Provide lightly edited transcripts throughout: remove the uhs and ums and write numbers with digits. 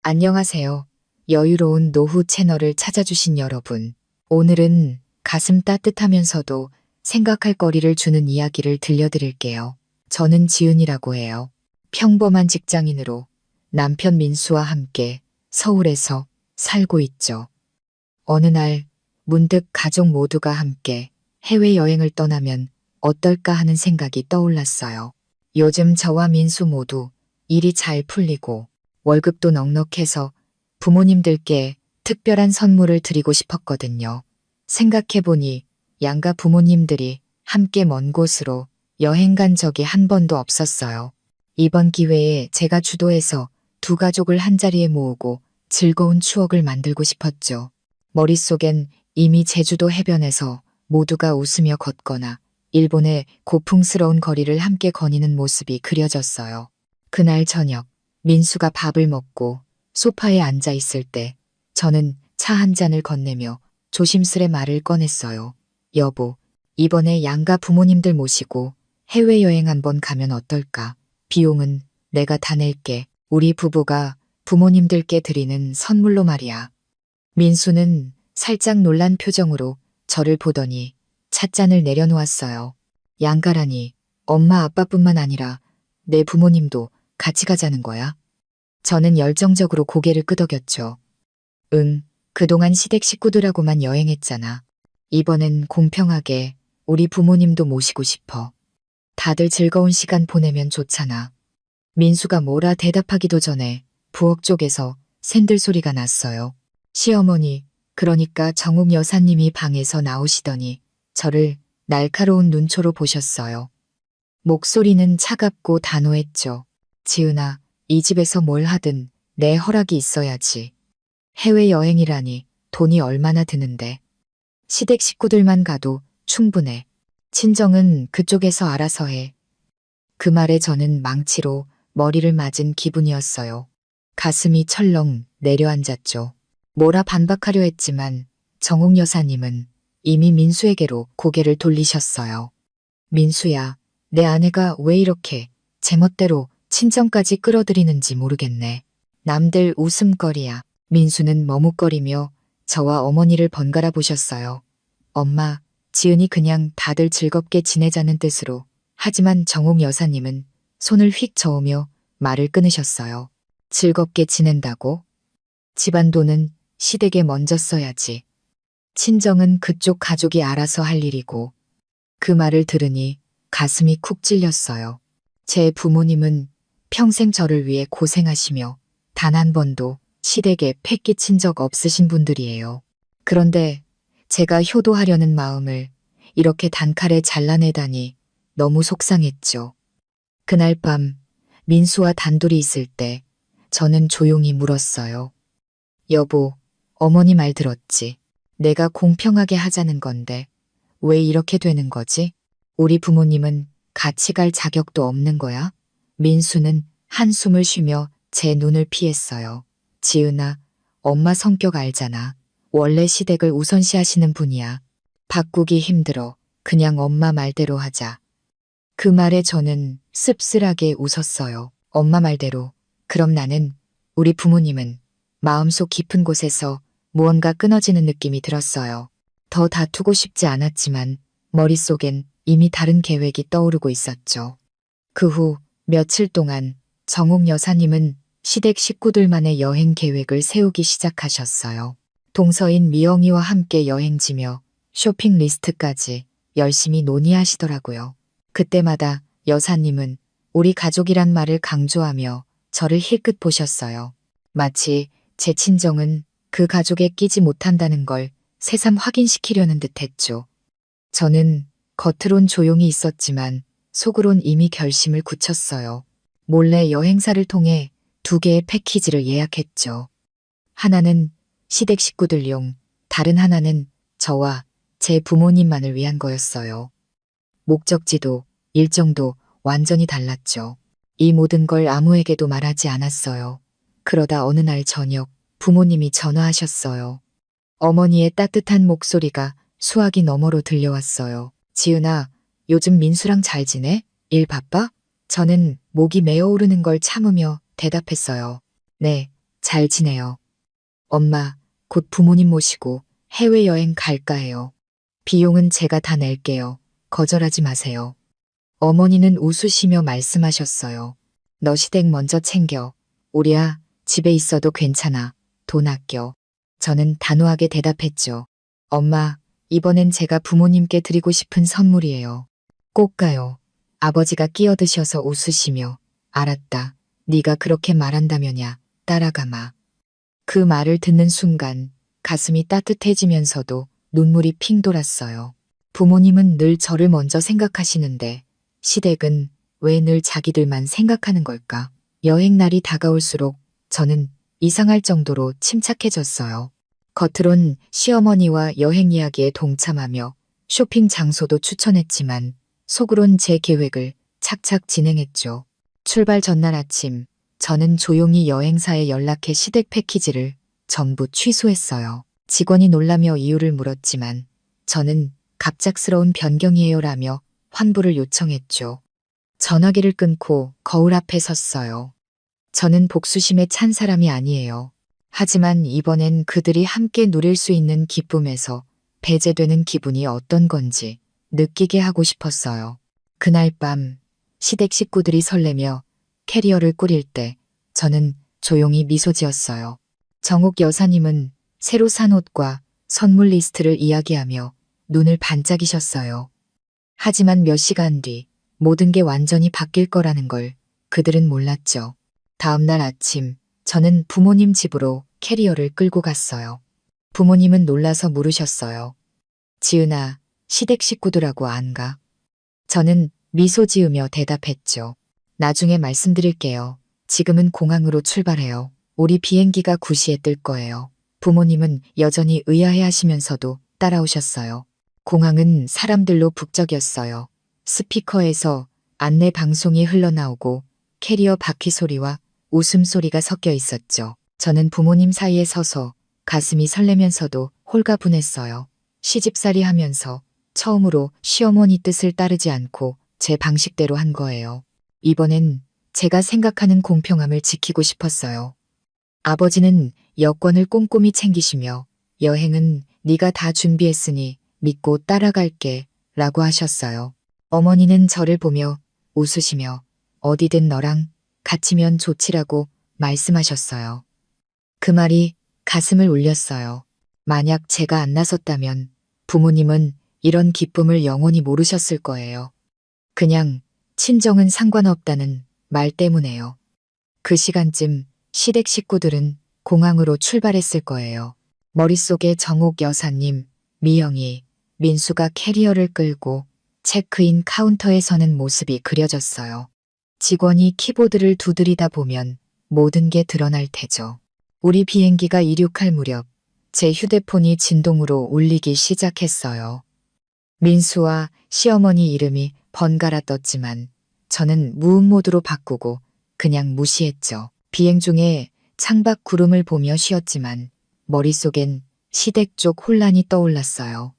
안녕하세요. 여유로운 노후 채널을 찾아주신 여러분. 오늘은 가슴 따뜻하면서도 생각할 거리를 주는 이야기를 들려드릴게요. 저는 지은이라고 해요. 평범한 직장인으로 남편 민수와 함께 서울에서 살고 있죠. 어느 날 문득 가족 모두가 함께 해외여행을 떠나면 어떨까 하는 생각이 떠올랐어요. 요즘 저와 민수 모두 일이 잘 풀리고 월급도 넉넉해서 부모님들께 특별한 선물을 드리고 싶었거든요. 생각해보니 양가 부모님들이 함께 먼 곳으로 여행 간 적이 한 번도 없었어요. 이번 기회에 제가 주도해서 두 가족을 한자리에 모으고 즐거운 추억을 만들고 싶었죠. 머릿속엔 이미 제주도 해변에서 모두가 웃으며 걷거나 일본의 고풍스러운 거리를 함께 거니는 모습이 그려졌어요. 그날 저녁 민수가 밥을 먹고 소파에 앉아 있을 때 저는 차 한 잔을 건네며 조심스레 말을 꺼냈어요. 여보, 이번에 양가 부모님들 모시고 해외여행 한번 가면 어떨까? 비용은 내가 다 낼게. 우리 부부가 부모님들께 드리는 선물로 말이야. 민수는 살짝 놀란 표정으로 저를 보더니 찻잔을 내려놓았어요. 양가라니, 엄마 아빠뿐만 아니라 내 부모님도 같이 가자는 거야? 저는 열정적으로 고개를 끄덕였죠. 응, 그동안 시댁 식구들하고만 여행했잖아. 이번엔 공평하게 우리 부모님도 모시고 싶어. 다들 즐거운 시간 보내면 좋잖아. 민수가 뭐라 대답하기도 전에 부엌 쪽에서 샌들 소리가 났어요. 시어머니, 그러니까 정욱 여사님이 방에서 나오시더니 저를 날카로운 눈초로 보셨어요. 목소리는 차갑고 단호했죠. 지은아, 이 집에서 뭘 하든 내 허락이 있어야지. 해외여행이라니 돈이 얼마나 드는데. 시댁 식구들만 가도 충분해. 친정은 그쪽에서 알아서 해. 그 말에 저는 망치로 머리를 맞은 기분이었어요. 가슴이 철렁 내려앉았죠. 뭐라 반박하려 했지만 정옥 여사님은 이미 민수에게로 고개를 돌리셨어요. 민수야, 내 아내가 왜 이렇게 제멋대로 친정까지 끌어들이는지 모르겠네. 남들 웃음거리야. 민수는 머뭇거리며 저와 어머니를 번갈아 보셨어요. 엄마, 지은이 그냥 다들 즐겁게 지내자는 뜻으로. 하지만 정옥 여사님은 손을 휙 저으며 말을 끊으셨어요. 즐겁게 지낸다고? 집안 돈은 시댁에 먼저 써야지. 친정은 그쪽 가족이 알아서 할 일이고. 그 말을 들으니 가슴이 쿡 찔렸어요. 제 부모님은 평생 저를 위해 고생하시며 단 한 번도 시댁에 패 끼친 적 없으신 분들이에요. 그런데 제가 효도하려는 마음을 이렇게 단칼에 잘라내다니 너무 속상했죠. 그날 밤 민수와 단둘이 있을 때 저는 조용히 물었어요. 여보, 어머니 말 들었지? 내가 공평하게 하자는 건데 왜 이렇게 되는 거지? 우리 부모님은 같이 갈 자격도 없는 거야? 민수는 한숨을 쉬며 제 눈을 피했어요. 지은아, 엄마 성격 알잖아. 원래 시댁을 우선시하시는 분이야. 바꾸기 힘들어. 그냥 엄마 말대로 하자. 그 말에 저는 씁쓸하게 웃었어요. 엄마 말대로. 그럼 나는, 우리 부모님은 마음속 깊은 곳에서 무언가 끊어지는 느낌이 들었어요. 더 다투고 싶지 않았지만 머릿속엔 이미 다른 계획이 떠오르고 있었죠. 그 후 며칠 동안 정옥 여사님은 시댁 식구들만의 여행 계획을 세우기 시작하셨어요. 동서인 미영이와 함께 여행지며 쇼핑 리스트까지 열심히 논의하시더라고요. 그때마다 여사님은 우리 가족이란 말을 강조하며 저를 힐끗 보셨어요. 마치 제 친정은 그 가족에 끼지 못한다는 걸 새삼 확인시키려는 듯 했죠. 저는 겉으론 조용히 있었지만 속으론 이미 결심을 굳혔어요. 몰래 여행사를 통해 2개의 패키지를 예약했죠. 하나는 시댁 식구들용, 다른 하나는 저와 제 부모님만을 위한 거였어요. 목적지도 일정도 완전히 달랐죠. 이 모든 걸 아무에게도 말하지 않았어요. 그러다 어느 날 저녁 부모님이 전화하셨어요. 어머니의 따뜻한 목소리가 수화기 너머로 들려왔어요. 지은아, 요즘 민수랑 잘 지내? 일 바빠? 저는 목이 메어오르는 걸 참으며 대답했어요. 네, 잘 지내요. 엄마, 곧 부모님 모시고 해외여행 갈까 해요. 비용은 제가 다 낼게요. 거절하지 마세요. 어머니는 웃으시며 말씀하셨어요. 너 시댁 먼저 챙겨. 우리야, 집에 있어도 괜찮아. 돈 아껴. 저는 단호하게 대답했죠. 엄마, 이번엔 제가 부모님께 드리고 싶은 선물이에요. 꼭 가요. 아버지가 끼어드셔서 웃으시며 알았다. 네가 그렇게 말한다면야 따라가마. 그 말을 듣는 순간 가슴이 따뜻해지면서도 눈물이 핑 돌았어요. 부모님은 늘 저를 먼저 생각하시는데 시댁은 왜 늘 자기들만 생각하는 걸까? 여행 날이 다가올수록 저는 이상할 정도로 침착해졌어요. 겉으론 시어머니와 여행 이야기에 동참하며 쇼핑 장소도 추천했지만 속으론 제 계획을 착착 진행했죠. 출발 전날 아침 저는 조용히 여행사에 연락해 시댁 패키지를 전부 취소했어요. 직원이 놀라며 이유를 물었지만 저는 갑작스러운 변경이에요라며 환불을 요청했죠. 전화기를 끊고 거울 앞에 섰어요. 저는 복수심에 찬 사람이 아니에요. 하지만 이번엔 그들이 함께 누릴 수 있는 기쁨에서 배제되는 기분이 어떤 건지 느끼게 하고 싶었어요. 그날 밤 시댁 식구들이 설레며 캐리어를 꾸릴 때 저는 조용히 미소 지었어요. 정옥 여사님은 새로 산 옷과 선물 리스트를 이야기하며 눈을 반짝이셨어요. 하지만 몇 시간 뒤 모든 게 완전히 바뀔 거라는 걸 그들은 몰랐죠. 다음 날 아침 저는 부모님 집으로 캐리어를 끌고 갔어요. 부모님은 놀라서 물으셨어요. 지은아, 시댁 식구들하고 안 가? 저는 미소 지으며 대답했죠. 나중에 말씀드릴게요. 지금은 공항으로 출발해요. 우리 비행기가 9시에 뜰 거예요. 부모님은 여전히 의아해 하시면서도 따라오셨어요. 공항은 사람들로 북적였어요. 스피커에서 안내 방송이 흘러나오고 캐리어 바퀴 소리와 웃음소리가 섞여 있었죠. 저는 부모님 사이에 서서 가슴이 설레면서도 홀가분했어요. 시집살이 하면서 처음으로 시어머니 뜻을 따르지 않고 제 방식대로 한 거예요. 이번엔 제가 생각하는 공평함을 지키고 싶었어요. 아버지는 여권을 꼼꼼히 챙기시며 여행은 네가 다 준비했으니 믿고 따라갈게 라고 하셨어요. 어머니는 저를 보며 웃으시며 어디든 너랑 같이면 좋지라고 말씀하셨어요. 그 말이 가슴을 울렸어요. 만약 제가 안 나섰다면 부모님은 이런 기쁨을 영원히 모르셨을 거예요. 그냥 친정은 상관없다는 말 때문에요. 그 시간쯤 시댁 식구들은 공항으로 출발했을 거예요. 머릿속에 정옥 여사님, 미영이, 민수가 캐리어를 끌고 체크인 카운터에 서는 모습이 그려졌어요. 직원이 키보드를 두드리다 보면 모든 게 드러날 테죠. 우리 비행기가 이륙할 무렵 제 휴대폰이 진동으로 울리기 시작했어요. 민수와 시어머니 이름이 번갈아 떴지만 저는 무음 모드로 바꾸고 그냥 무시했죠. 비행 중에 창밖 구름을 보며 쉬었지만 머릿속엔 시댁 쪽 혼란이 떠올랐어요.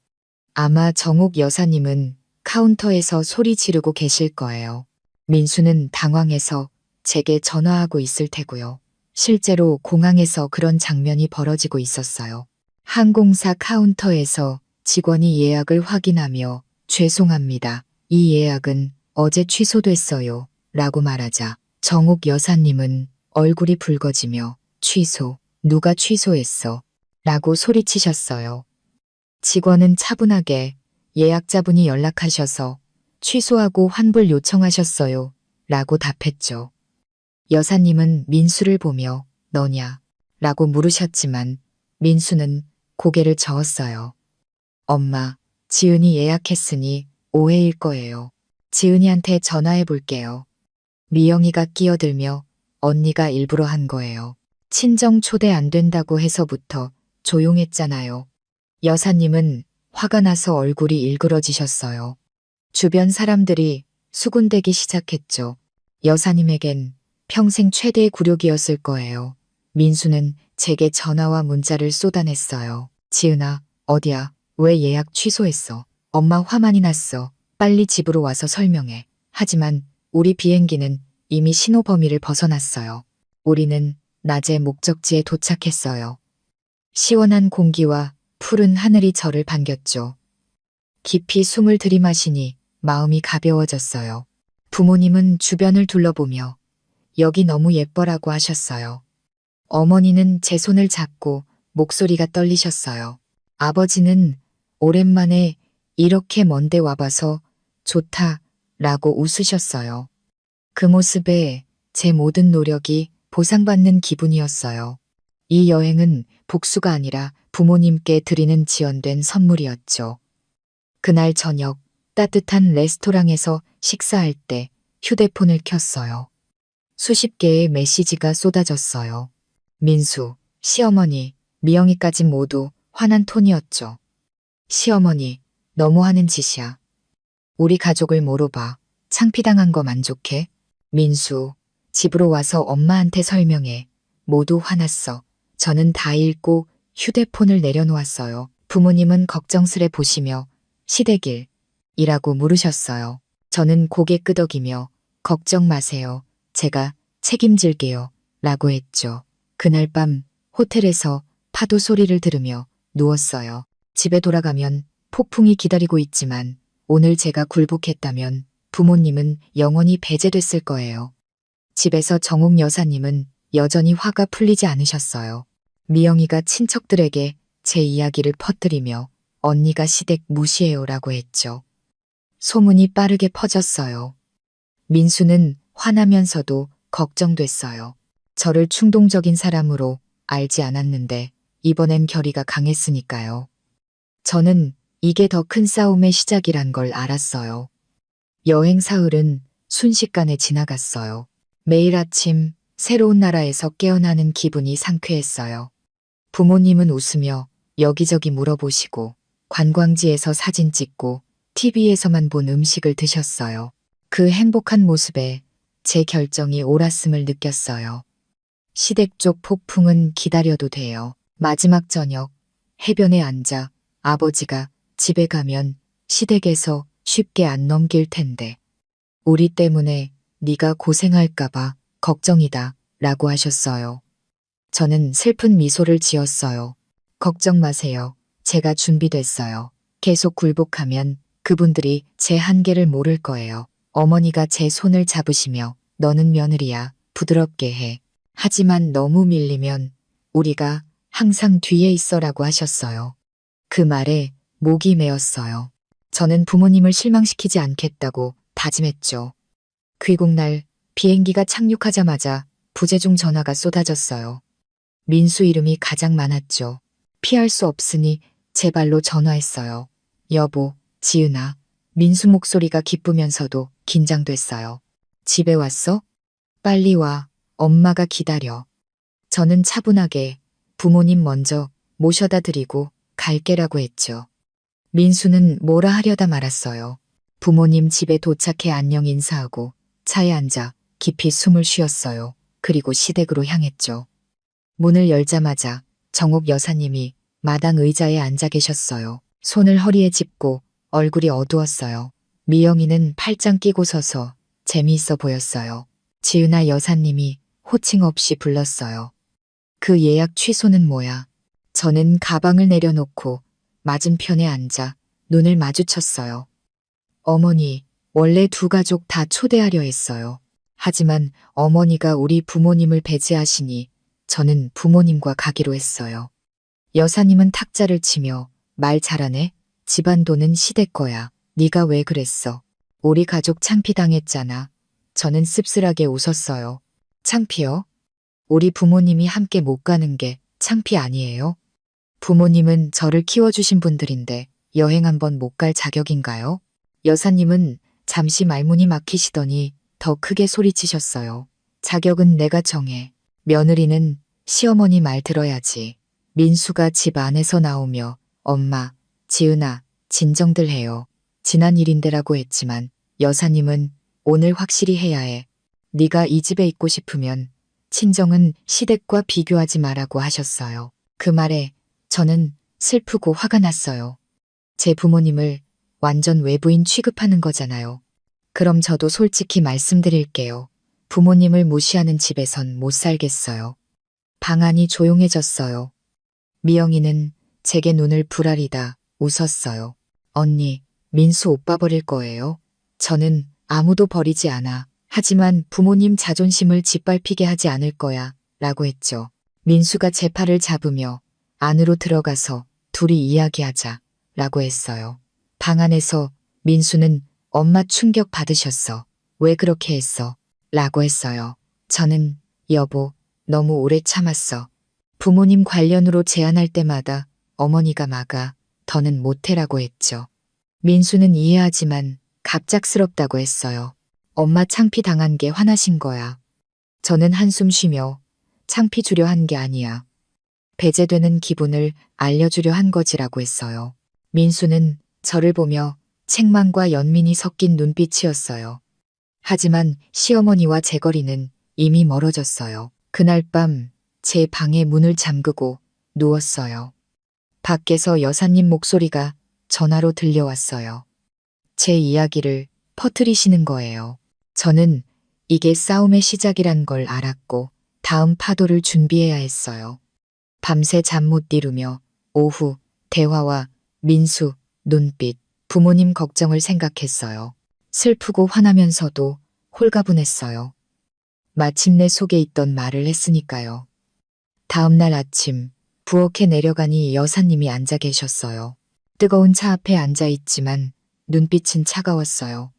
아마 정옥 여사님은 카운터에서 소리 지르고 계실 거예요. 민수는 당황해서 제게 전화하고 있을 테고요. 실제로 공항에서 그런 장면이 벌어지고 있었어요. 항공사 카운터에서 직원이 예약을 확인하며 죄송합니다. 이 예약은 어제 취소됐어요. 라고 말하자 정옥 여사님은 얼굴이 붉어지며 취소, 누가 취소했어? 라고 소리치셨어요. 직원은 차분하게 예약자분이 연락하셔서 취소하고 환불 요청하셨어요. 라고 답했죠. 여사님은 민수를 보며 너냐? 라고 물으셨지만 민수는 고개를 저었어요. 엄마, 지은이 예약했으니 오해일 거예요. 지은이한테 전화해 볼게요. 미영이가 끼어들며 언니가 일부러 한 거예요. 친정 초대 안 된다고 해서부터 조용했잖아요. 여사님은 화가 나서 얼굴이 일그러지셨어요. 주변 사람들이 수군대기 시작했죠. 여사님에겐 평생 최대의 굴욕이었을 거예요. 민수는 제게 전화와 문자를 쏟아냈어요. 지은아, 어디야? 왜 예약 취소했어? 엄마 화 많이 났어. 빨리 집으로 와서 설명해. 하지만 우리 비행기는 이미 신호 범위를 벗어났어요. 우리는 낮에 목적지에 도착했어요. 시원한 공기와 푸른 하늘이 저를 반겼죠. 깊이 숨을 들이마시니 마음이 가벼워졌어요. 부모님은 주변을 둘러보며 여기 너무 예뻐라고 하셨어요. 어머니는 제 손을 잡고 목소리가 떨리셨어요. 아버지는 오랜만에 이렇게 먼데 와봐서 좋다 라고 웃으셨어요. 그 모습에 제 모든 노력이 보상받는 기분이었어요. 이 여행은 복수가 아니라 부모님께 드리는 지연된 선물이었죠. 그날 저녁 따뜻한 레스토랑에서 식사할 때 휴대폰을 켰어요. 수십 개의 메시지가 쏟아졌어요. 민수, 시어머니, 미영이까지 모두 화난 톤이었죠. 시어머니, 너무하는 짓이야. 우리 가족을 뭐로 봐. 창피당한 거 만족해? 민수, 집으로 와서 엄마한테 설명해. 모두 화났어. 저는 다 읽고 휴대폰을 내려놓았어요. 부모님은 걱정스레 보시며 시댁일이라고 물으셨어요. 저는 고개 끄덕이며 걱정 마세요. 제가 책임질게요. 라고 했죠. 그날 밤 호텔에서 파도 소리를 들으며 누웠어요. 집에 돌아가면 폭풍이 기다리고 있지만 오늘 제가 굴복했다면 부모님은 영원히 배제됐을 거예요. 집에서 정옥 여사님은 여전히 화가 풀리지 않으셨어요. 미영이가 친척들에게 제 이야기를 퍼뜨리며 언니가 시댁 무시해요라고 했죠. 소문이 빠르게 퍼졌어요. 민수는 화나면서도 걱정됐어요. 저를 충동적인 사람으로 알지 않았는데 이번엔 결의가 강했으니까요. 저는 이게 더 큰 싸움의 시작이란 걸 알았어요. 여행 사흘은 순식간에 지나갔어요. 매일 아침 새로운 나라에서 깨어나는 기분이 상쾌했어요. 부모님은 웃으며 여기저기 물어보시고 관광지에서 사진 찍고 TV에서만 본 음식을 드셨어요. 그 행복한 모습에 제 결정이 옳았음을 느꼈어요. 시댁 쪽 폭풍은 기다려도 돼요. 마지막 저녁 해변에 앉아 아버지가 집에 가면 시댁에서 쉽게 안 넘길 텐데 우리 때문에 네가 고생할까봐 걱정이다 라고 하셨어요. 저는 슬픈 미소를 지었어요. 걱정 마세요. 제가 준비됐어요. 계속 굴복하면 그분들이 제 한계를 모를 거예요. 어머니가 제 손을 잡으시며 너는 며느리야. 부드럽게 해. 하지만 너무 밀리면 우리가 항상 뒤에 있어라고 하셨어요. 그 말에 목이 메었어요. 저는 부모님을 실망시키지 않겠다고 다짐했죠. 귀국날 비행기가 착륙하자마자 부재중 전화가 쏟아졌어요. 민수 이름이 가장 많았죠. 피할 수 없으니 제 발로 전화했어요. 여보, 지은아. 민수 목소리가 기쁘면서도 긴장됐어요. 집에 왔어? 빨리 와. 엄마가 기다려. 저는 차분하게 부모님 먼저 모셔다 드리고 갈게라고 했죠. 민수는 뭐라 하려다 말았어요. 부모님 집에 도착해 안녕 인사하고 차에 앉아 깊이 숨을 쉬었어요. 그리고 시댁으로 향했죠. 문을 열자마자 정옥 여사님이 마당 의자에 앉아 계셨어요. 손을 허리에 짚고 얼굴이 어두웠어요. 미영이는 팔짱 끼고 서서 재미있어 보였어요. 지은아 여사님이 호칭 없이 불렀어요. 그 예약 취소는 뭐야? 저는 가방을 내려놓고 맞은편에 앉아 눈을 마주쳤어요. 어머니, 원래 두 가족 다 초대하려 했어요. 하지만 어머니가 우리 부모님을 배제하시니 저는 부모님과 가기로 했어요. 여사님은 탁자를 치며 말 잘하네. 집안 돈은 시댁 거야. 네가 왜 그랬어? 우리 가족 창피당했잖아. 저는 씁쓸하게 웃었어요. 창피요? 우리 부모님이 함께 못 가는 게 창피 아니에요? 부모님은 저를 키워주신 분들인데 여행 한번 못 갈 자격인가요? 여사님은 잠시 말문이 막히시더니 더 크게 소리치셨어요. 자격은 내가 정해. 며느리는 시어머니 말 들어야지. 민수가 집 안에서 나오며 엄마, 지은아, 진정들 해요. 지난 일인데라고 했지만 여사님은 오늘 확실히 해야 해. 네가 이 집에 있고 싶으면 친정은 시댁과 비교하지 말라고 하셨어요. 그 말에 저는 슬프고 화가 났어요. 제 부모님을 완전 외부인 취급하는 거잖아요. 그럼 저도 솔직히 말씀드릴게요. 부모님을 무시하는 집에선 못 살겠어요. 방 안이 조용해졌어요. 미영이는 제게 눈을 부라리다 웃었어요. 언니, 민수 오빠 버릴 거예요? 저는 아무도 버리지 않아. 하지만 부모님 자존심을 짓밟히게 하지 않을 거야. 라고 했죠. 민수가 제 팔을 잡으며 안으로 들어가서 둘이 이야기하자. 라고 했어요. 방 안에서 민수는 엄마 충격 받으셨어. 왜 그렇게 했어? 라고 했어요. 저는 여보, 너무 오래 참았어. 부모님 관련으로 제안할 때마다 어머니가 막아 더는 못해라고 했죠. 민수는 이해하지만 갑작스럽다고 했어요. 엄마 창피 당한 게 화나신 거야. 저는 한숨 쉬며 창피 주려 한 게 아니야. 배제되는 기분을 알려주려 한 거지라고 했어요. 민수는 저를 보며 책망과 연민이 섞인 눈빛이었어요. 하지만 시어머니와 제 거리는 이미 멀어졌어요. 그날 밤 제 방에 문을 잠그고 누웠어요. 밖에서 여사님 목소리가 전화로 들려왔어요. 제 이야기를 퍼뜨리시는 거예요. 저는 이게 싸움의 시작이란 걸 알았고 다음 파도를 준비해야 했어요. 밤새 잠 못 이루며 오후 대화와 민수, 눈빛, 부모님 걱정을 생각했어요. 슬프고 화나면서도 홀가분했어요. 마침내 속에 있던 말을 했으니까요. 다음 날 아침 부엌에 내려가니 여사님이 앉아 계셨어요. 뜨거운 차 앞에 앉아 있지만 눈빛은 차가웠어요.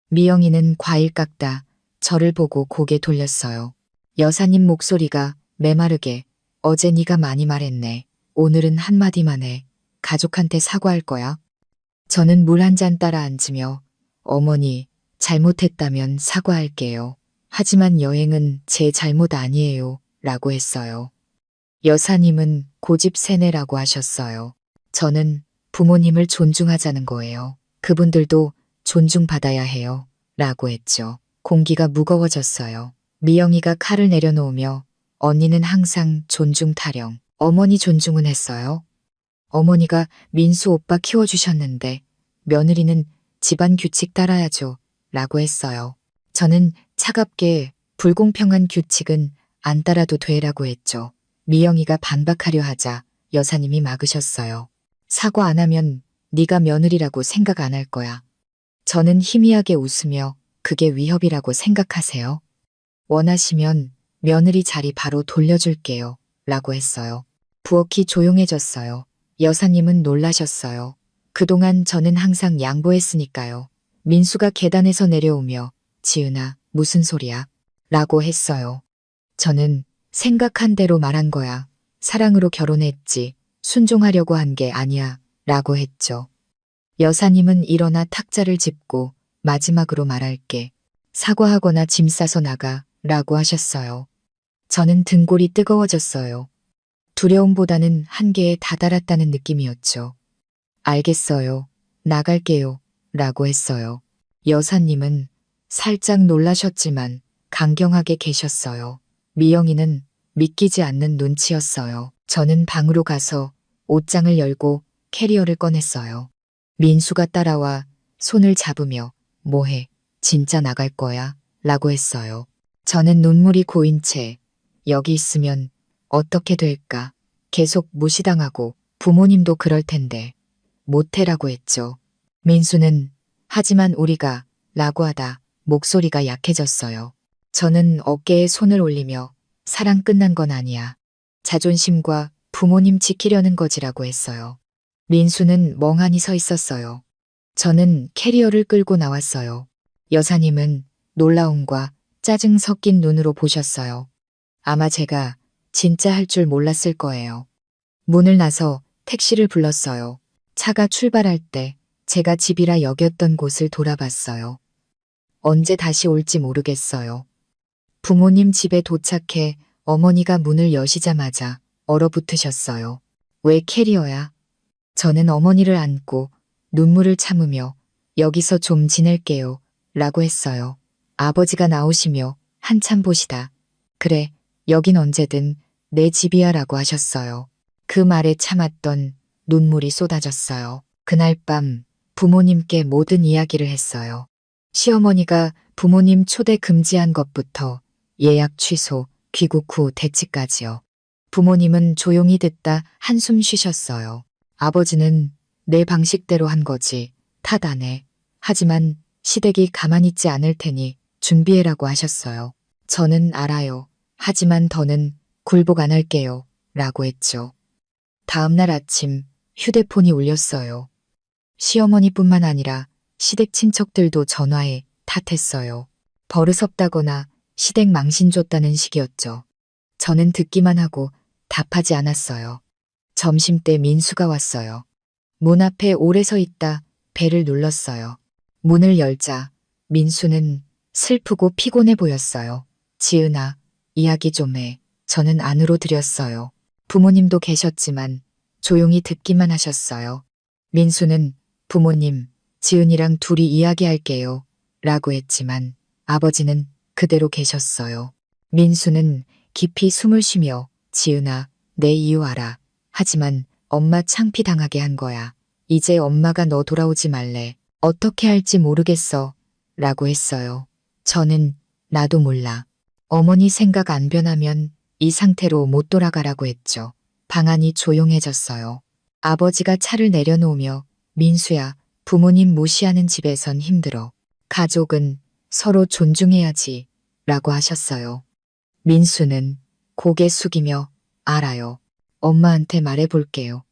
미영이는 과일 깎다 저를 보고 고개 돌렸어요. 여사님 목소리가 메마르게 어제 네가 많이 말했네. 오늘은 한마디만 해. 가족한테 사과할 거야. 저는 물 한 잔 따라 앉으며 어머니 잘못했다면 사과할게요. 하지만 여행은 제 잘못 아니에요. 라고 했어요. 여사님은 고집 세네라고 하셨어요. 저는 부모님을 존중하자는 거예요. 그분들도 존중받아야 해요. 라고 했죠. 공기가 무거워졌어요. 미영이가 칼을 내려놓으며 언니는 항상 존중 타령. 어머니 존중은 했어요. 어머니가 민수 오빠 키워주셨는데 며느리는 집안 규칙 따라야죠. 라고 했어요. 저는 차갑게 불공평한 규칙은 안 따라도 돼라고 했죠. 미영이가 반박하려 하자 여사님이 막으셨어요. 사과 안 하면 네가 며느리라고 생각 안 할 거야. 저는 희미하게 웃으며 그게 위협이라고 생각하세요? 원하시면 며느리 자리 바로 돌려줄게요. 라고 했어요. 부엌이 조용해졌어요. 여사님은 놀라셨어요. 그동안 저는 항상 양보했으니까요. 민수가 계단에서 내려오며 지은아, 무슨 소리야? 라고 했어요. 저는 생각한 대로 말한 거야. 사랑으로 결혼했지. 순종하려고 한 게 아니야. 라고 했죠. 여사님은 일어나 탁자를 짚고 마지막으로 말할게. 사과하거나 짐 싸서 나가. 라고 하셨어요. 저는 등골이 뜨거워졌어요. 두려움보다는 한계에 다다랐다는 느낌이었죠. 알겠어요. 나갈게요. 라고 했어요. 여사님은 살짝 놀라셨지만 강경하게 계셨어요. 미영이는 믿기지 않는 눈치였어요. 저는 방으로 가서 옷장을 열고 캐리어를 꺼냈어요. 민수가 따라와 손을 잡으며 뭐해? 진짜 나갈 거야? 라고 했어요. 저는 눈물이 고인 채 여기 있으면 어떻게 될까? 계속 무시당하고 부모님도 그럴 텐데 못해라고 했죠. 민수는 하지만 우리가 라고 하다 목소리가 약해졌어요. 저는 어깨에 손을 올리며 사랑 끝난 건 아니야. 자존심과 부모님 지키려는 거지라고 했어요. 민수는 멍하니 서 있었어요. 저는 캐리어를 끌고 나왔어요. 여사님은 놀라움과 짜증 섞인 눈으로 보셨어요. 아마 제가 진짜 할 줄 몰랐을 거예요. 문을 나서 택시를 불렀어요. 차가 출발할 때 제가 집이라 여겼던 곳을 돌아봤어요. 언제 다시 올지 모르겠어요. 부모님 집에 도착해 어머니가 문을 여시자마자 얼어붙으셨어요. 왜 캐리어야? 저는 어머니를 안고 눈물을 참으며 여기서 좀 지낼게요. 라고 했어요. 아버지가 나오시며 한참 보시다. 그래, 여긴 언제든 내 집이야 라고 하셨어요. 그 말에 참았던 눈물이 쏟아졌어요. 그날 밤 부모님께 모든 이야기를 했어요. 시어머니가 부모님 초대 금지한 것부터 예약 취소, 귀국 후 대치까지요. 부모님은 조용히 듣다 한숨 쉬셨어요. 아버지는 내 방식대로 한 거지. 탓 안 해. 하지만 시댁이 가만히 있지 않을 테니 준비해라고 하셨어요. 저는 알아요. 하지만 더는 굴복 안 할게요. 라고 했죠. 다음날 아침 휴대폰이 울렸어요. 시어머니뿐만 아니라 시댁 친척들도 전화해 탓했어요. 버릇없다거나 시댁 망신 줬다는 식이었죠. 저는 듣기만 하고 답하지 않았어요. 점심때 민수가 왔어요. 문 앞에 오래 서 있다 벨을 눌렀어요. 문을 열자 민수는 슬프고 피곤해 보였어요. 지은아, 이야기 좀 해. 저는 안으로 들였어요. 부모님도 계셨지만 조용히 듣기만 하셨어요. 민수는 부모님, 지은이랑 둘이 이야기할게요. 라고 했지만 아버지는 그대로 계셨어요. 민수는 깊이 숨을 쉬며 지은아, 내 이유 알아. 하지만 엄마 창피당하게 한 거야. 이제 엄마가 너 돌아오지 말래. 어떻게 할지 모르겠어. 라고 했어요. 저는 나도 몰라. 어머니 생각 안 변하면 이 상태로 못 돌아가라고 했죠. 방안이 조용해졌어요. 아버지가 차를 내려놓으며 민수야, 부모님 무시하는 집에선 힘들어. 가족은 서로 존중해야지. 라고 하셨어요. 민수는 고개 숙이며 알아요. 엄마한테 말해볼게요.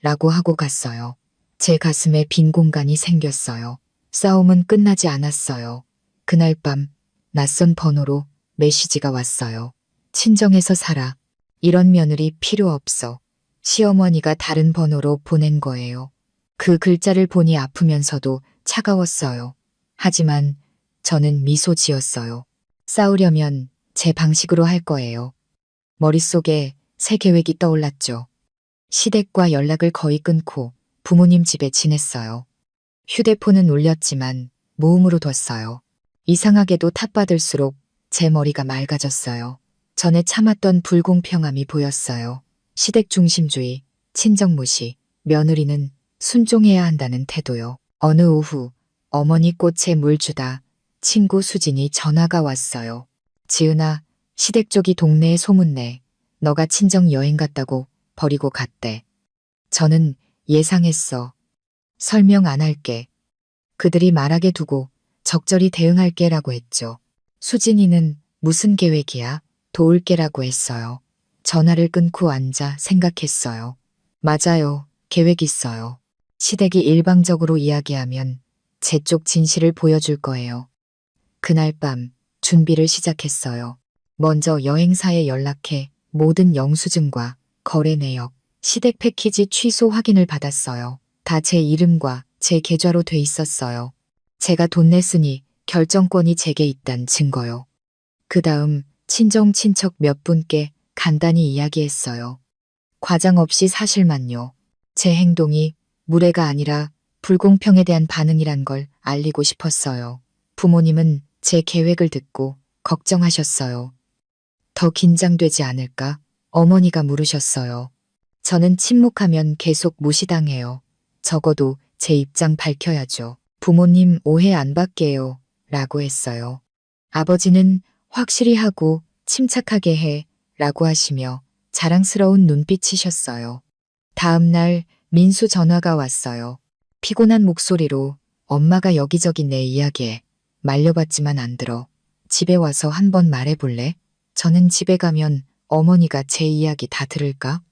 라고 하고 갔어요. 제 가슴에 빈 공간이 생겼어요. 싸움은 끝나지 않았어요. 그날 밤 낯선 번호로 메시지가 왔어요. 친정에서 살아. 이런 며느리 필요 없어. 시어머니가 다른 번호로 보낸 거예요. 그 글자를 보니 아프면서도 차가웠어요. 하지만 저는 미소 지었어요. 싸우려면 제 방식으로 할 거예요. 머릿속에 새 계획이 떠올랐죠. 시댁과 연락을 거의 끊고 부모님 집에 지냈어요. 휴대폰은 울렸지만 무음으로 뒀어요. 이상하게도 탓받을수록 제 머리가 맑아졌어요. 전에 참았던 불공평함이 보였어요. 시댁 중심주의, 친정 무시, 며느리는 순종해야 한다는 태도요. 어느 오후 어머니 꽃에 물 주다 친구 수진이 전화가 왔어요. 지은아, 시댁 쪽이 동네에 소문내. 너가 친정 여행 갔다고 버리고 갔대. 저는 예상했어. 설명 안 할게. 그들이 말하게 두고 적절히 대응할게 라고 했죠. 수진이는 무슨 계획이야? 도울게라고 했어요. 전화를 끊고 앉아 생각했어요. 맞아요. 계획 있어요. 시댁이 일방적으로 이야기하면 제 쪽 진실을 보여줄 거예요. 그날 밤 준비를 시작했어요. 먼저 여행사에 연락해 모든 영수증과 거래 내역, 시댁 패키지 취소 확인을 받았어요. 다 제 이름과 제 계좌로 돼 있었어요. 제가 돈 냈으니 결정권이 제게 있단 증거요. 그 다음 친정 친척 몇 분께 간단히 이야기했어요. 과장 없이 사실만요. 제 행동이 무례가 아니라 불공평에 대한 반응이란 걸 알리고 싶었어요. 부모님은 제 계획을 듣고 걱정하셨어요. 더 긴장되지 않을까? 어머니가 물으셨어요. 저는 침묵하면 계속 무시당해요. 적어도 제 입장 밝혀야죠. 부모님 오해 안 받게요. 라고 했어요. 아버지는 확실히 하고 침착하게 해. 라고 하시며 자랑스러운 눈빛이셨어요. 다음 날 민수 전화가 왔어요. 피곤한 목소리로 엄마가 여기저기 내 이야기에 말려봤지만 안 들어. 집에 와서 한번 말해볼래? 저는 집에 가면 어머니가 제 이야기 다 들을까?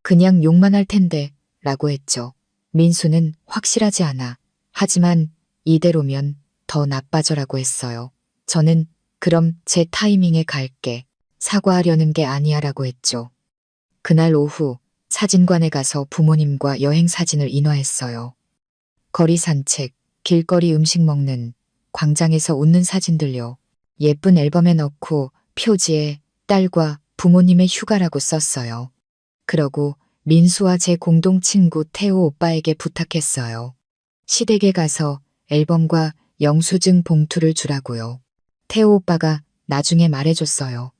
그냥 욕만 할 텐데 라고 했죠. 민수는 확실하지 않아. 하지만 이대로면 더 나빠져라고 했어요. 저는 그럼 제 타이밍에 갈게. 사과하려는 게 아니야 라고 했죠. 그날 오후 사진관에 가서 부모님과 여행 사진을 인화했어요. 거리 산책, 길거리 음식 먹는, 광장에서 웃는 사진들요. 예쁜 앨범에 넣고 표지에 딸과 부모님의 휴가라고 썼어요. 그러고 민수와 제 공동 친구 태호 오빠에게 부탁했어요. 시댁에 가서 앨범과 영수증 봉투를 주라고요. 태호 오빠가 나중에 말해줬어요.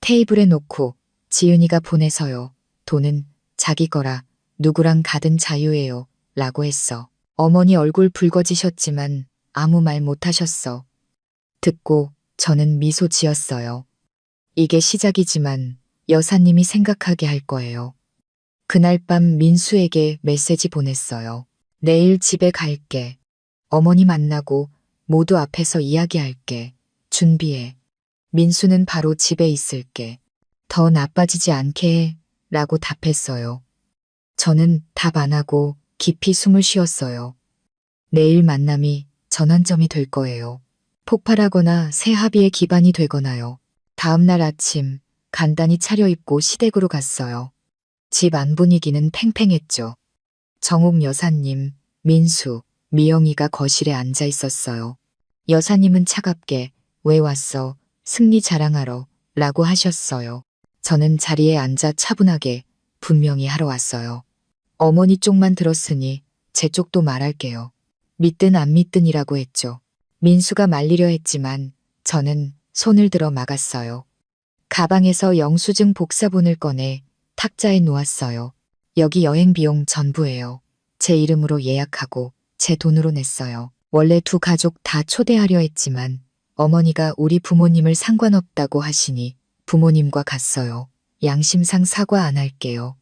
테이블에 놓고 지은이가 보내서요. 돈은 자기 거라 누구랑 가든 자유예요. 라고 했어. 어머니 얼굴 붉어지셨지만 아무 말 못하셨어. 듣고 저는 미소 지었어요. 이게 시작이지만 여사님이 생각하게 할 거예요. 그날 밤 민수에게 메시지 보냈어요. 내일 집에 갈게. 어머니 만나고 모두 앞에서 이야기할게. 준비해. 민수는 바로 집에 있을게. 더 나빠지지 않게 해. 라고 답했어요. 저는 답 안 하고 깊이 숨을 쉬었어요. 내일 만남이 전환점이 될 거예요. 폭발하거나 새 합의의 기반이 되거나요. 다음 날 아침 간단히 차려입고 시댁으로 갔어요. 집 안 분위기는 팽팽했죠. 정옥 여사님, 민수, 미영이가 거실에 앉아 있었어요. 여사님은 차갑게 왜 왔어? 승리 자랑하러 라고 하셨어요. 저는 자리에 앉아 차분하게 분명히 하러 왔어요. 어머니 쪽만 들었으니 제 쪽도 말할게요. 믿든 안 믿든이라고 했죠. 민수가 말리려 했지만 저는 손을 들어 막았어요. 가방에서 영수증 복사본을 꺼내 탁자에 놓았어요. 여기 여행 비용 전부예요. 제 이름으로 예약하고 제 돈으로 냈어요. 원래 두 가족 다 초대하려 했지만 어머니가 우리 부모님을 상관없다고 하시니 부모님과 갔어요. 양심상 사과 안 할게요.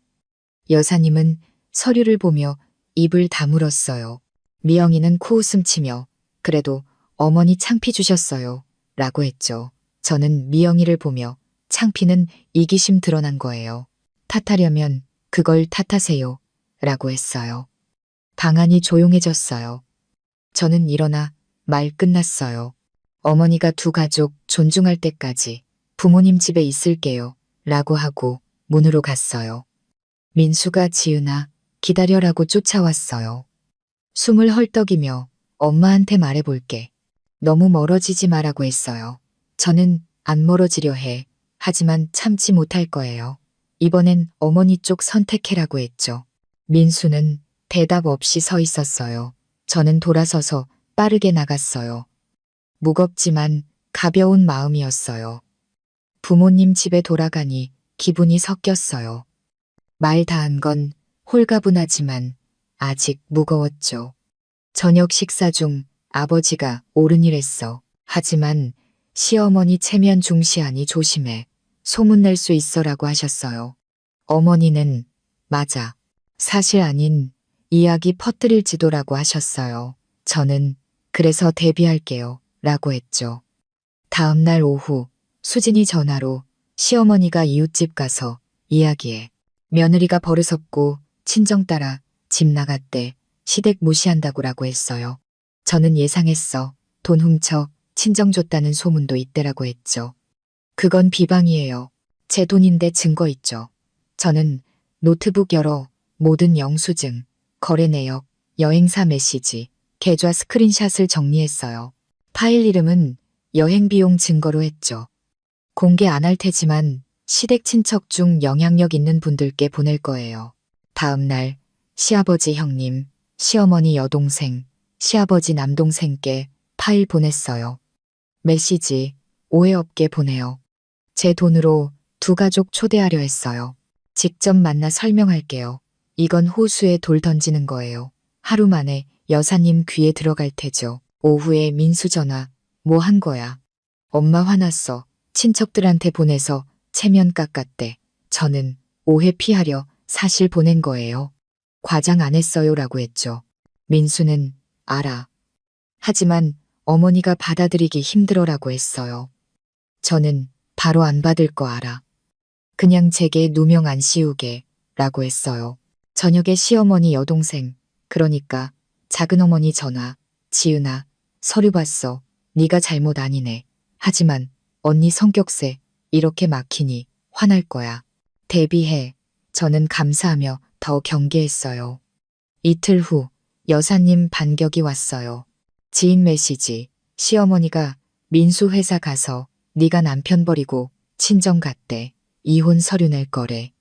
여사님은 서류를 보며 입을 다물었어요. 미영이는 코웃음 치며 그래도 어머니 창피 주셨어요. 라고 했죠. 저는 미영이를 보며 창피는 이기심 드러난 거예요. 탓하려면 그걸 탓하세요. 라고 했어요. 방안이 조용해졌어요. 저는 일어나 말 끝났어요. 어머니가 두 가족 존중할 때까지 부모님 집에 있을게요. 라고 하고 문으로 갔어요. 민수가 지은아 기다려라고 쫓아왔어요. 숨을 헐떡이며 엄마한테 말해볼게. 너무 멀어지지 마라고 했어요. 저는 안 멀어지려 해. 하지만 참지 못할 거예요. 이번엔 어머니 쪽 선택해라고 했죠. 민수는 대답 없이 서 있었어요. 저는 돌아서서 빠르게 나갔어요. 무겁지만 가벼운 마음이었어요. 부모님 집에 돌아가니 기분이 섞였어요. 말 다 한 건 홀가분하지만 아직 무거웠죠. 저녁 식사 중 아버지가 옳은 일 했어. 하지만 시어머니 체면 중시하니 조심해. 소문낼 수 있어라고 하셨어요. 어머니는 맞아. 사실 아닌 이야기 퍼뜨릴지도라고 하셨어요. 저는 그래서 대비할게요. 라고 했죠. 다음 날 오후 수진이 전화로 시어머니가 이웃집 가서 이야기해. 며느리가 버릇없고 친정 따라 집 나갔대. 시댁 무시한다고라고 했어요. 저는 예상했어. 돈 훔쳐 친정 줬다는 소문도 있대라고 했죠. 그건 비방이에요. 제 돈인데 증거 있죠. 저는 노트북 열어 모든 영수증, 거래 내역, 여행사 메시지, 계좌 스크린샷을 정리했어요. 파일 이름은 여행 비용 증거로 했죠. 공개 안 할 테지만 시댁 친척 중 영향력 있는 분들께 보낼 거예요. 다음 날 시아버지 형님, 시어머니 여동생, 시아버지 남동생께 파일 보냈어요. 메시지 오해 없게 보내요. 제 돈으로 두 가족 초대하려 했어요. 직접 만나 설명할게요. 이건 호수에 돌 던지는 거예요. 하루 만에 여사님 귀에 들어갈 테죠. 오후에 민수 전화. 뭐 한 거야? 엄마 화났어. 친척들한테 보내서 체면 깎았대. 저는 오해 피하려 사실 보낸 거예요. 과장 안 했어요 라고 했죠. 민수는 알아. 하지만 어머니가 받아들이기 힘들어라고 했어요. 저는 바로 안 받을 거 알아. 그냥 제게 누명 안 씌우게 라고 했어요. 저녁에 시어머니 여동생, 그러니까 작은어머니 전화. 지은아, 서류 봤어. 네가 잘못 아니네. 하지만 언니 성격세 이렇게 막히니 화날 거야. 대비해. 저는 감사하며 더 경계했어요. 이틀 후 여사님 반격이 왔어요. 지인 메시지. 시어머니가 민수 회사 가서 네가 남편 버리고 친정 갔대. 이혼 서류 낼 거래.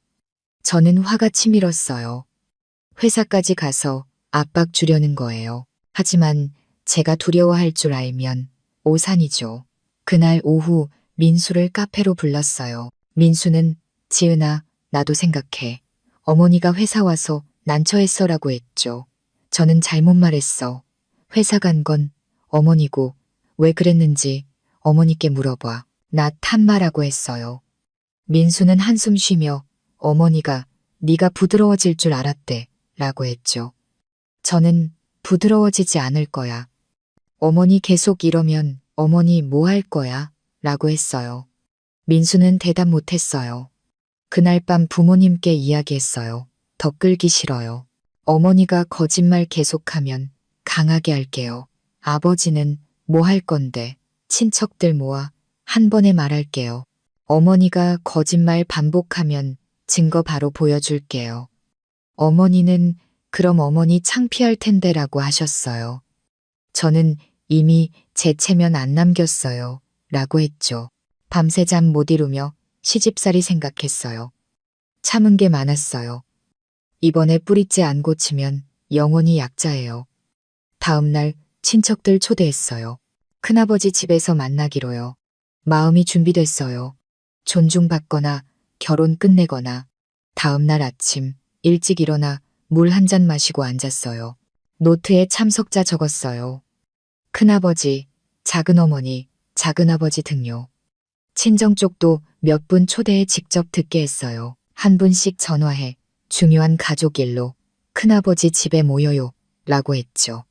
저는 화가 치밀었어요. 회사까지 가서 압박 주려는 거예요. 하지만 제가 두려워할 줄 알면 오산이죠. 그날 오후 민수를 카페로 불렀어요. 민수는 지은아, 나도 생각해. 어머니가 회사 와서 난처했어라고 했죠. 저는 잘못 말했어. 회사 간 건 어머니고 왜 그랬는지 어머니께 물어봐. 나 탓마라고 했어요. 민수는 한숨 쉬며 어머니가 네가 부드러워질 줄 알았대 라고 했죠. 저는 부드러워지지 않을 거야. 어머니 계속 이러면 어머니 뭐 할 거야? 라고 했어요. 민수는 대답 못했어요. 그날 밤 부모님께 이야기했어요. 더 끌기 싫어요. 어머니가 거짓말 계속하면 강하게 할게요. 아버지는 뭐 할 건데 친척들 모아 한 번에 말할게요. 어머니가 거짓말 반복하면 증거 바로 보여줄게요. 어머니는 그럼 어머니 창피할 텐데라고 하셨어요. 저는 이미 제 체면 안 남겼어요. 라고 했죠. 밤새 잠 못 이루며 시집살이 생각했어요. 참은 게 많았어요. 이번에 뿌리째 안 고치면 영원히 약자예요. 다음 날 친척들 초대했어요. 큰아버지 집에서 만나기로요. 마음이 준비됐어요. 존중받거나 결혼 끝내거나. 다음 날 아침 일찍 일어나 물 한 잔 마시고 앉았어요. 노트에 참석자 적었어요. 큰아버지, 작은어머니, 작은아버지 등요. 친정 쪽도 몇 분 초대해 직접 듣게 했어요. 한 분씩 전화해 중요한 가족 일로 큰아버지 집에 모여요 라고 했죠.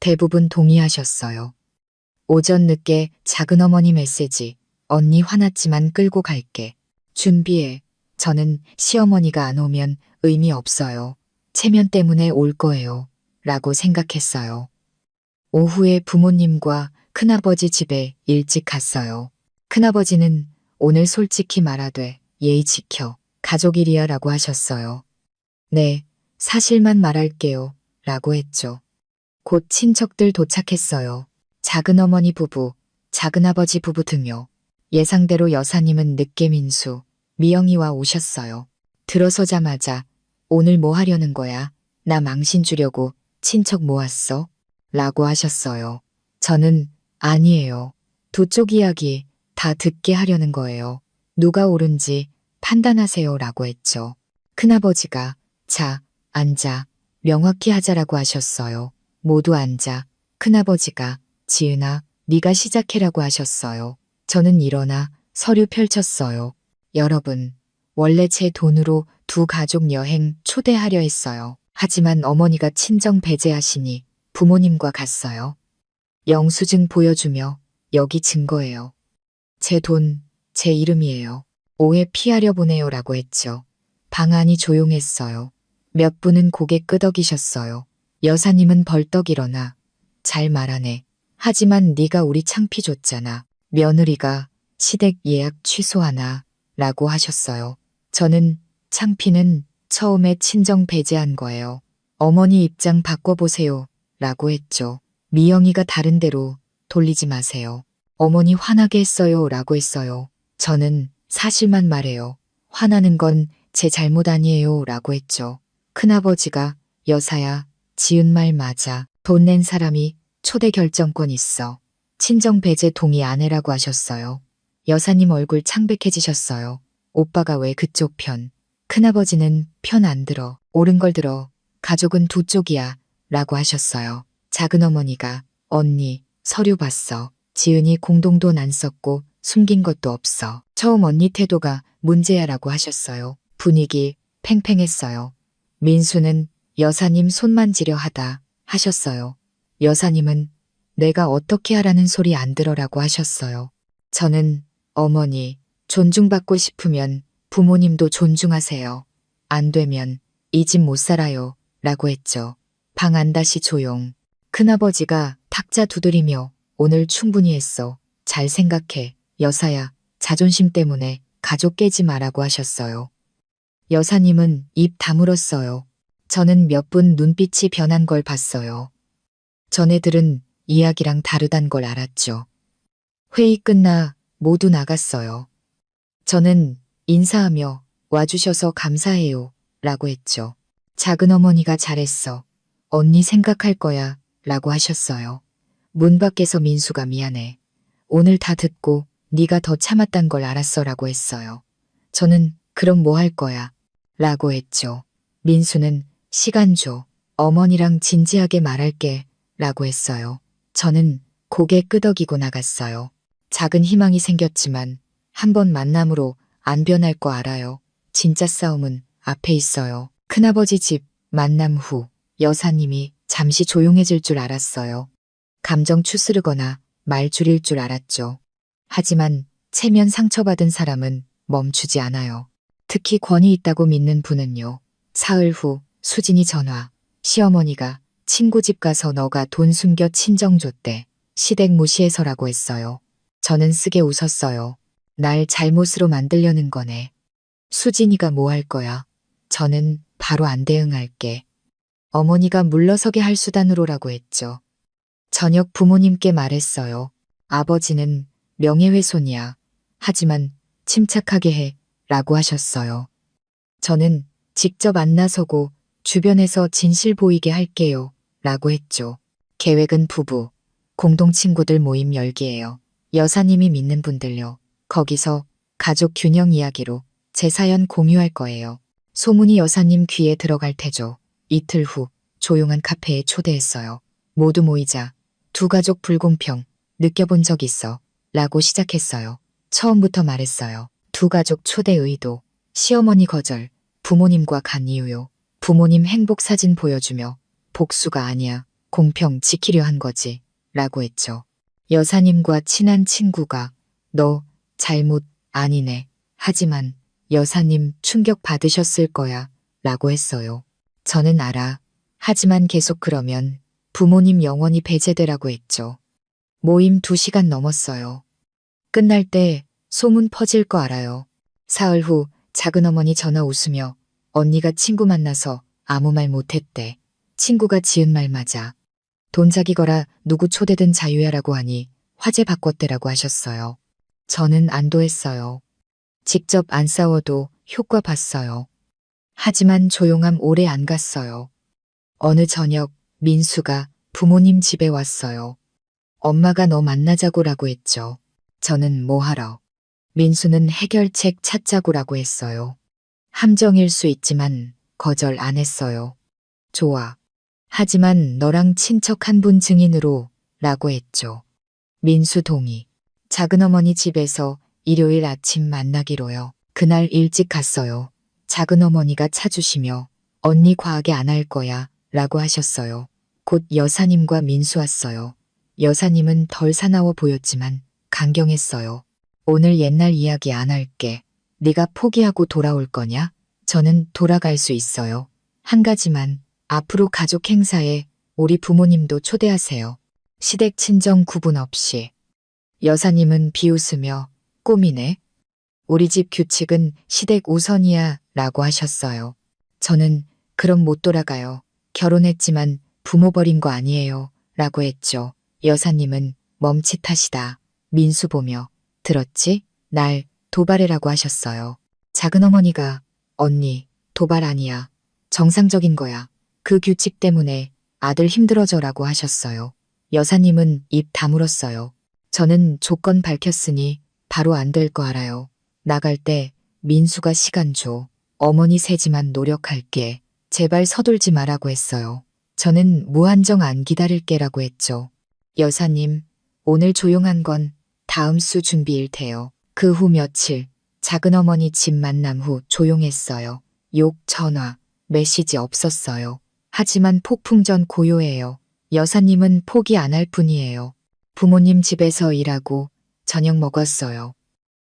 대부분 동의하셨어요. 오전 늦게 작은어머니 메시지 언니 화났지만 끌고 갈게. 준비해. 저는 시어머니가 안 오면 의미 없어요. 체면 때문에 올 거예요. 라고 생각했어요. 오후에 부모님과 큰아버지 집에 일찍 갔어요. 큰아버지는 오늘 솔직히 말하되 예의 지켜. 가족 일이야 라고 하셨어요. 네, 사실만 말할게요. 라고 했죠. 곧 친척들 도착했어요. 작은어머니 부부, 작은아버지 부부 등요. 예상대로 여사님은 늦게 민수, 미영이와 오셨어요. 들어서자마자 오늘 뭐 하려는 거야? 나 망신 주려고 친척 모았어? 라고 하셨어요. 저는 아니에요. 두 쪽 이야기 다 듣게 하려는 거예요. 누가 옳은지 판단하세요 라고 했죠. 큰아버지가 자, 앉아, 명확히 하자라고 하셨어요. 모두 앉아. 큰아버지가 지은아, 네가 시작해라고 하셨어요. 저는 일어나 서류 펼쳤어요. 여러분, 원래 제 돈으로 두 가족 여행 초대하려 했어요. 하지만 어머니가 친정 배제하시니 부모님과 갔어요. 영수증 보여주며 여기 증거예요. 제 돈, 제 이름이에요. 오해 피하려 보내요 라고 했죠. 방안이 조용했어요. 몇 분은 고개 끄덕이셨어요. 여사님은 벌떡 일어나 잘 말하네. 하지만 네가 우리 창피 줬잖아. 며느리가 시댁 예약 취소하나 라고 하셨어요. 저는 창피는 처음에 친정 배제한 거예요. 어머니 입장 바꿔보세요 라고 했죠. 미영이가 다른 데로 돌리지 마세요. 어머니 화나게 했어요 라고 했어요. 저는 사실만 말해요. 화나는 건 제 잘못 아니에요 라고 했죠. 큰아버지가 여사야, 지은 말 맞아. 돈 낸 사람이 초대 결정권 있어. 친정 배제 동의 안 해라고 하셨어요. 여사님 얼굴 창백해지셨어요. 오빠가 왜 그쪽 편? 큰아버지는 편 안 들어. 옳은 걸 들어. 가족은 두 쪽이야. 라고 하셨어요. 작은어머니가 언니 서류 봤어. 지은이 공동돈 안 썼고 숨긴 것도 없어. 처음 언니 태도가 문제야 라고 하셨어요. 분위기 팽팽했어요. 민수는 여사님 손 만지려 하다 하셨어요. 여사님은 내가 어떻게 하라는 소리 안 들어라고 하셨어요. 저는 어머니 존중받고 싶으면 부모님도 존중하세요. 안 되면 이 집 못 살아요 라고 했죠. 방 안 다시 조용. 큰아버지가 탁자 두드리며 오늘 충분히 했어. 잘 생각해. 여사야, 자존심 때문에 가족 깨지 마라고 하셨어요. 여사님은 입 다물었어요. 저는 몇 분 눈빛이 변한 걸 봤어요. 전애들은 이야기랑 다르단 걸 알았죠. 회의 끝나 모두 나갔어요. 저는 인사하며 와주셔서 감사해요 라고 했죠. 작은어머니가 잘했어. 언니 생각할 거야 라고 하셨어요. 문 밖에서 민수가 미안해. 오늘 다 듣고 네가 더 참았단 걸 알았어 라고 했어요. 저는 그럼 뭐 할 거야 라고 했죠. 민수는 시간 줘. 어머니랑 진지하게 말할게 라고 했어요. 저는 고개 끄덕이고 나갔어요. 작은 희망이 생겼지만 한 번 만남으로 안 변할 거 알아요. 진짜 싸움은 앞에 있어요. 큰아버지 집 만남 후 여사님이 잠시 조용해질 줄 알았어요. 감정 추스르거나 말 줄일 줄 알았죠. 하지만 체면 상처받은 사람은 멈추지 않아요. 특히 권위 있다고 믿는 분은요. 사흘 후 수진이 전화. 시어머니가 친구 집 가서 너가 돈 숨겨 친정 줬대. 시댁 무시해서라고 했어요. 저는 쓰게 웃었어요. 날 잘못으로 만들려는 거네. 수진이가 뭐 할 거야? 저는 바로 안 대응할게. 어머니가 물러서게 할 수단으로라고 했죠. 저녁 부모님께 말했어요. 아버지는 명예훼손이야. 하지만 침착하게 해. 라고 하셨어요. 저는 직접 안 나서고 주변에서 진실 보이게 할게요. 라고 했죠. 계획은 부부, 공동 친구들 모임 열기예요. 여사님이 믿는 분들요. 거기서 가족 균형 이야기로 제 사연 공유할 거예요. 소문이 여사님 귀에 들어갈 테죠. 이틀 후 조용한 카페에 초대했어요. 모두 모이자. 두 가족 불공평 느껴본 적 있어. 라고 시작했어요. 처음부터 말했어요. 두 가족 초대 의도. 시어머니 거절. 부모님과 간 이유요. 부모님 행복 사진 보여주며 복수가 아니야. 공평 지키려 한 거지. 라고 했죠. 여사님과 친한 친구가 너 잘못 아니네. 하지만 여사님 충격 받으셨을 거야. 라고 했어요. 저는 알아. 하지만 계속 그러면 부모님 영원히 배제되라고 했죠. 모임 2시간 넘었어요. 끝날 때 소문 퍼질 거 알아요. 사흘 후 작은어머니 전화 웃으며 언니가 친구 만나서 아무 말 못했대. 친구가 지은 말 맞아. 돈 자기 거라 누구 초대든 자유야라고 하니 화제 바꿨대라고 하셨어요. 저는 안도했어요. 직접 안 싸워도 효과 봤어요. 하지만 조용함 오래 안 갔어요. 어느 저녁 민수가 부모님 집에 왔어요. 엄마가 너 만나자고라고 했죠. 저는 뭐 하러. 민수는 해결책 찾자고라고 했어요. 함정일 수 있지만 거절 안 했어요. 좋아. 하지만 너랑 친척 한 분 증인으로 라고 했죠. 민수 동의. 작은어머니 집에서 일요일 아침 만나기로요. 그날 일찍 갔어요. 작은어머니가 차주시며 언니 과하게 안 할 거야 라고 하셨어요. 곧 여사님과 민수 왔어요. 여사님은 덜 사나워 보였지만 강경했어요. 오늘 옛날 이야기 안 할게. 네가 포기하고 돌아올 거냐? 저는 돌아갈 수 있어요. 한 가지만 앞으로 가족 행사에 우리 부모님도 초대하세요. 시댁 친정 구분 없이. 여사님은 비웃으며 꼬미네. 우리 집 규칙은 시댁 우선이야 라고 하셨어요. 저는 그럼 못 돌아가요. 결혼했지만 부모 버린 거 아니에요 라고 했죠. 여사님은 멈칫하시다. 민수 보며 들었지? 날 도발해라고 하셨어요. 작은어머니가 언니 도발 아니야. 정상적인 거야. 그 규칙 때문에 아들 힘들어져라고 하셨어요. 여사님은 입 다물었어요. 저는 조건 밝혔으니 바로 안 될 거 알아요. 나갈 때 민수가 시간 줘. 어머니 세지만 노력할게. 제발 서둘지 말라고 했어요. 저는 무한정 안 기다릴게라고 했죠. 여사님, 오늘 조용한 건 다음 수 준비일 테요. 그 후 며칠 작은어머니 집 만남 후 조용했어요. 욕, 전화, 메시지 없었어요. 하지만 폭풍 전 고요해요. 여사님은 포기 안 할 뿐이에요. 부모님 집에서 일하고 저녁 먹었어요.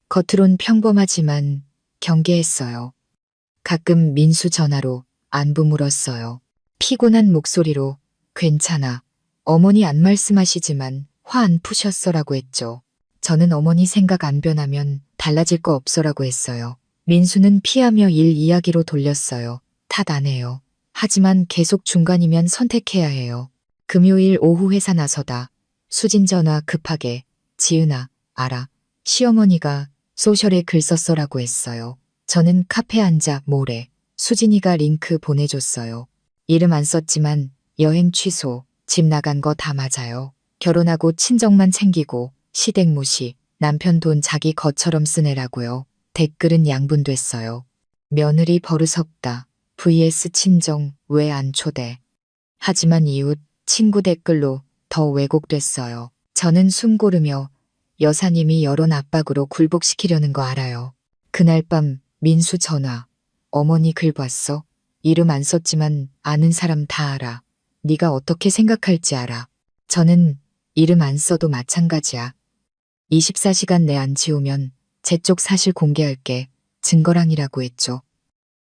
겉으론 평범하지만 경계했어요. 가끔 민수 전화로 안부 물었어요. 피곤한 목소리로 괜찮아. 어머니 안 말씀하시지만 화 안 푸셨어라고 했죠. 저는 어머니 생각 안 변하면 달라질 거 없어라고 했어요. 민수는 피하며 일 이야기로 돌렸어요. 탓 안 해요. 하지만 계속 중간이면 선택해야 해요. 금요일 오후 회사 나서다. 수진 전화 급하게. 지은아, 알아. 시어머니가 소셜에 글 썼어라고 했어요. 저는 카페 앉아 모레. 수진이가 링크 보내줬어요. 이름 안 썼지만 여행 취소, 집 나간 거 다 맞아요. 결혼하고 친정만 챙기고 시댁 무시, 남편 돈 자기 것처럼 쓰네라고요. 댓글은 양분됐어요. 며느리 버릇없다. vs 친정 왜 안 초대. 하지만 이웃, 친구 댓글로 더 왜곡됐어요. 저는 숨 고르며 여사님이 여론 압박으로 굴복시키려는 거 알아요. 그날 밤 민수 전화. 어머니 글 봤어? 이름 안 썼지만 아는 사람 다 알아. 네가 어떻게 생각할지 알아. 저는 이름 안 써도 마찬가지야. 24시간 내 안 지우면 제 쪽 사실 공개할게. 증거랑이라고 했죠.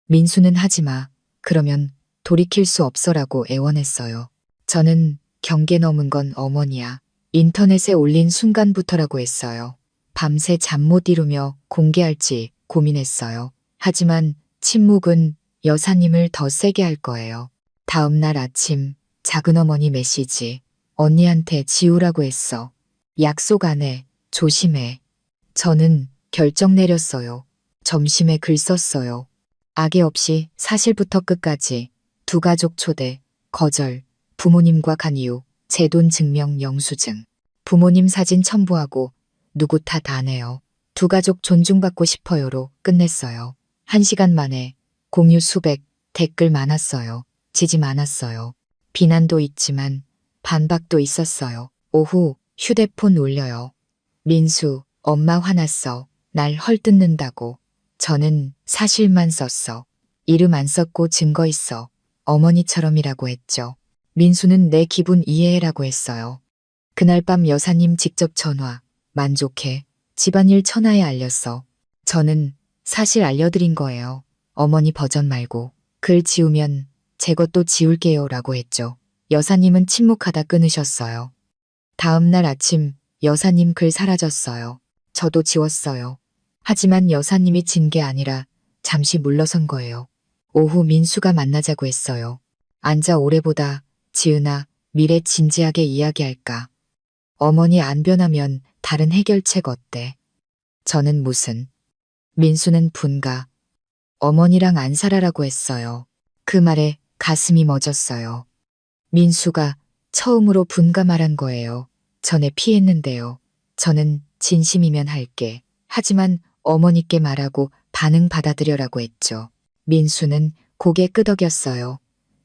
민수는 하지마. 그러면 돌이킬 수 없어라고 애원했어요. 저는 경계 넘은 건 어머니야. 인터넷에 올린 순간부터라고 했어요. 밤새 잠 못 이루며 공개할지 고민했어요. 하지만 침묵은 여사님을 더 세게 할 거예요. 다음 날 아침 작은어머니 메시지. 언니한테 지우라고 했어. 약속 안 해. 조심해. 저는 결정 내렸어요. 점심에 글 썼어요. 악의 없이 사실부터 끝까지 두 가족 초대, 거절, 부모님과 간 이유, 제 돈 증명 영수증, 부모님 사진 첨부하고 누구 탓 안 해요. 두 가족 존중받고 싶어요로 끝냈어요. 1시간 만에 공유 수백, 댓글 많았어요. 지지 많았어요. 비난도 있지만 반박도 있었어요. 오후 휴대폰 울려요. 민수, 엄마 화났어. 날 헐뜯는다고. 저는 사실만 썼어. 이름 안 썼고 증거 있어. 어머니처럼이라고 했죠. 민수는 내 기분 이해해라고 했어요. 그날 밤 여사님 직접 전화. 만족해. 집안일 천하에 알렸어. 저는 사실 알려드린 거예요. 어머니 버전 말고. 글 지우면 제 것도 지울게요 라고 했죠. 여사님은 침묵하다 끊으셨어요. 다음 날 아침 여사님 글 사라졌어요. 저도 지웠어요. 하지만 여사님이 진 게 아니라 잠시 물러선 거예요. 오후 민수가 만나자고 했어요. 앉아 올해보다 지은아 미래 진지하게 이야기할까. 어머니 안 변하면 다른 해결책 어때? 저는 무슨. 민수는 분가. 어머니랑 안 살아라고 했어요. 그 말에 가슴이 멎었어요. 민수가 처음으로 분가 말한 거예요. 전에 피했는데요. 저는 진심이면 할게. 하지만 어머니께 말하고 반응 받아들여라고 했죠. 민수는 고개 끄덕였어요.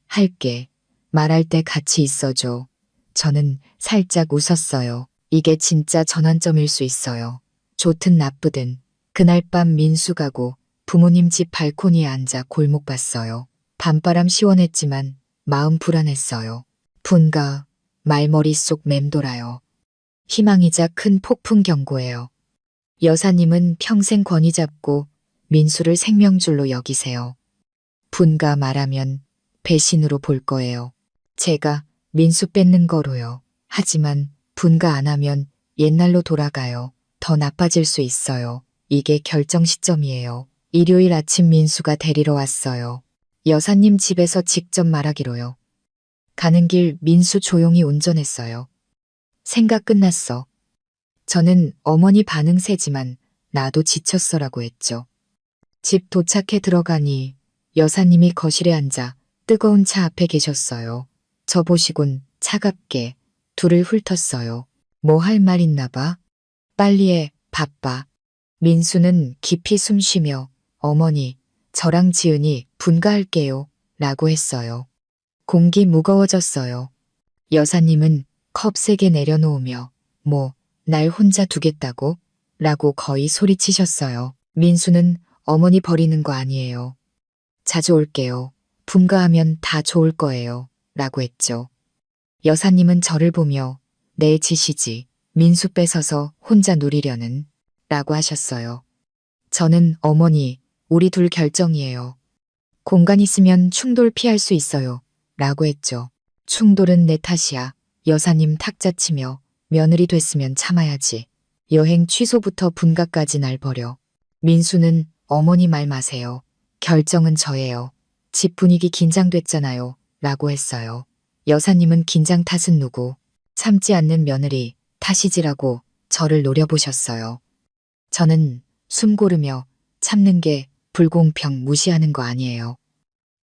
할게. 말할 때 같이 있어줘. 저는 살짝 웃었어요. 이게 진짜 전환점일 수 있어요. 좋든 나쁘든. 그날 밤 민수 가고 부모님 집 발코니에 앉아 골목 봤어요. 밤바람 시원했지만 마음 불안했어요. 분가, 말머리 속 맴돌아요. 희망이자 큰 폭풍 경고예요. 여사님은 평생 권위 잡고 민수를 생명줄로 여기세요. 분가 말하면 배신으로 볼 거예요. 제가 민수 뺏는 거로요. 하지만 분가 안 하면 옛날로 돌아가요. 더 나빠질 수 있어요. 이게 결정 시점이에요. 일요일 아침 민수가 데리러 왔어요. 여사님 집에서 직접 말하기로요. 가는 길 민수 조용히 운전했어요. 생각 끝났어. 저는 어머니 반응 세지만 나도 지쳤어라고 했죠. 집 도착해 들어가니 여사님이 거실에 앉아 뜨거운 차 앞에 계셨어요. 저 보시곤 차갑게 둘을 훑었어요. 뭐 할 말 있나 봐? 빨리 해, 바빠. 민수는 깊이 숨 쉬며 어머니, 저랑 지은이 분가할게요. 라고 했어요. 공기 무거워졌어요. 여사님은 컵 3개 내려놓으며 뭐, 날 혼자 두겠다고? 라고 거의 소리치셨어요. 민수는 어머니 버리는 거 아니에요. 자주 올게요. 분가하면 다 좋을 거예요. 라고 했죠. 여사님은 저를 보며 내 짓이지. 민수 뺏어서 혼자 누리려는 라고 하셨어요. 저는 어머니, 우리 둘 결정이에요. 공간 있으면 충돌 피할 수 있어요. 라고 했죠. 충돌은 내 탓이야. 여사님 탁자치며 며느리 됐으면 참아야지. 여행 취소부터 분가까지 날 버려. 민수는 어머니 말 마세요. 결정은 저예요. 집 분위기 긴장됐잖아요. 라고 했어요. 여사님은 긴장 탓은 누구? 참지 않는 며느리 탓이지라고 저를 노려보셨어요. 저는 숨 고르며 참는 게 불공평 무시하는 거 아니에요.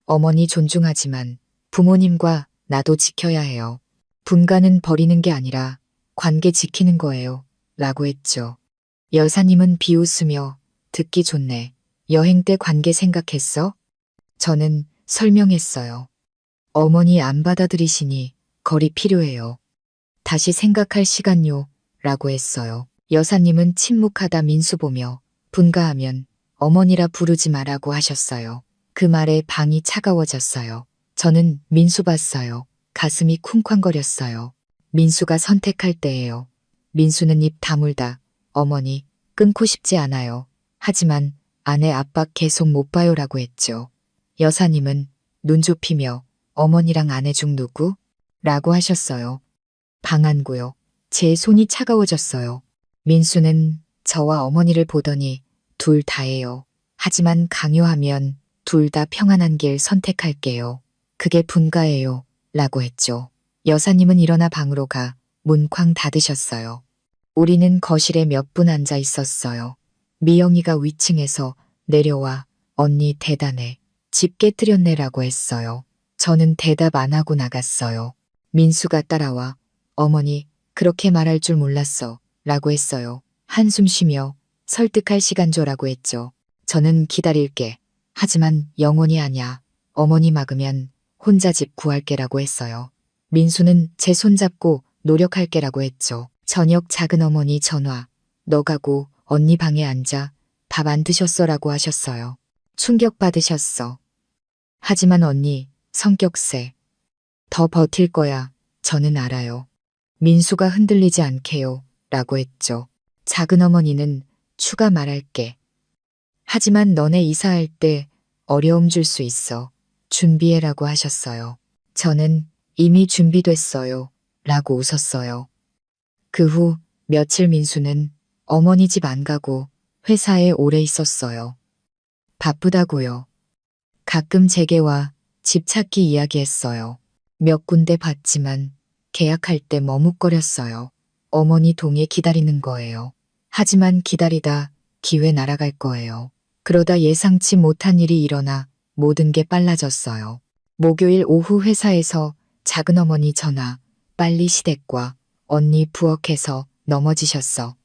어머니 존중하지만 부모님과 나도 지켜야 해요. 분가는 버리는 게 아니라 관계 지키는 거예요. 라고 했죠. 여사님은 비웃으며 듣기 좋네. 여행 때 관계 생각했어? 저는 설명했어요. 어머니 안 받아들이시니 거리 필요해요. 다시 생각할 시간요. 라고 했어요. 여사님은 침묵하다 민수 보며 분가하면 어머니라 부르지 마라고 하셨어요. 그 말에 방이 차가워졌어요. 저는 민수 봤어요. 가슴이 쿵쾅거렸어요. 민수가 선택할 때예요. 민수는 입 다물다. 어머니, 끊고 싶지 않아요. 하지만 아내 압박 계속 못 봐요라고 했죠. 여사님은 눈 좁히며 어머니랑 아내 중 누구? 라고 하셨어요. 방안고요. 제 손이 차가워졌어요. 민수는 저와 어머니를 보더니 둘 다예요. 하지만 강요하면 둘 다 평안한 길 선택할게요. 그게 분가예요. 라고 했죠. 여사님은 일어나 방으로 가 문 쾅 닫으셨어요. 우리는 거실에 몇 분 앉아 있었어요. 미영이가 위층에서 내려와 언니 대단해. 집 깨뜨렸네라고 했어요. 저는 대답 안 하고 나갔어요. 민수가 따라와 어머니 그렇게 말할 줄 몰랐어 라고 했어요. 한숨 쉬며 설득할 시간 줘라고 했죠. 저는 기다릴게. 하지만 영원히 아냐. 어머니 막으면 혼자 집 구할게라고 했어요. 민수는 제 손잡고 노력할게라고 했죠. 저녁 작은 어머니 전화. 너 가고 언니 방에 앉아. 밥 안 드셨어라고 하셨어요. 충격받으셨어. 하지만 언니 성격 세. 더 버틸 거야. 저는 알아요. 민수가 흔들리지 않게요. 라고 했죠. 작은 어머니는 추가 말할게. 하지만 너네 이사할 때 어려움 줄 수 있어. 준비해라고 하셨어요. 저는 이미 준비됐어요. 라고 웃었어요. 그 후 며칠 민수는 어머니 집 안 가고 회사에 오래 있었어요. 바쁘다고요. 가끔 제게와 집 찾기 이야기했어요. 몇 군데 봤지만 계약할 때 머뭇거렸어요. 어머니 동의 기다리는 거예요. 하지만 기다리다 기회 날아갈 거예요. 그러다 예상치 못한 일이 일어나 모든 게 빨라졌어요. 목요일 오후 회사에서 작은 어머니 전화, 빨리 시댁과 언니 부엌에서 넘어지셨어.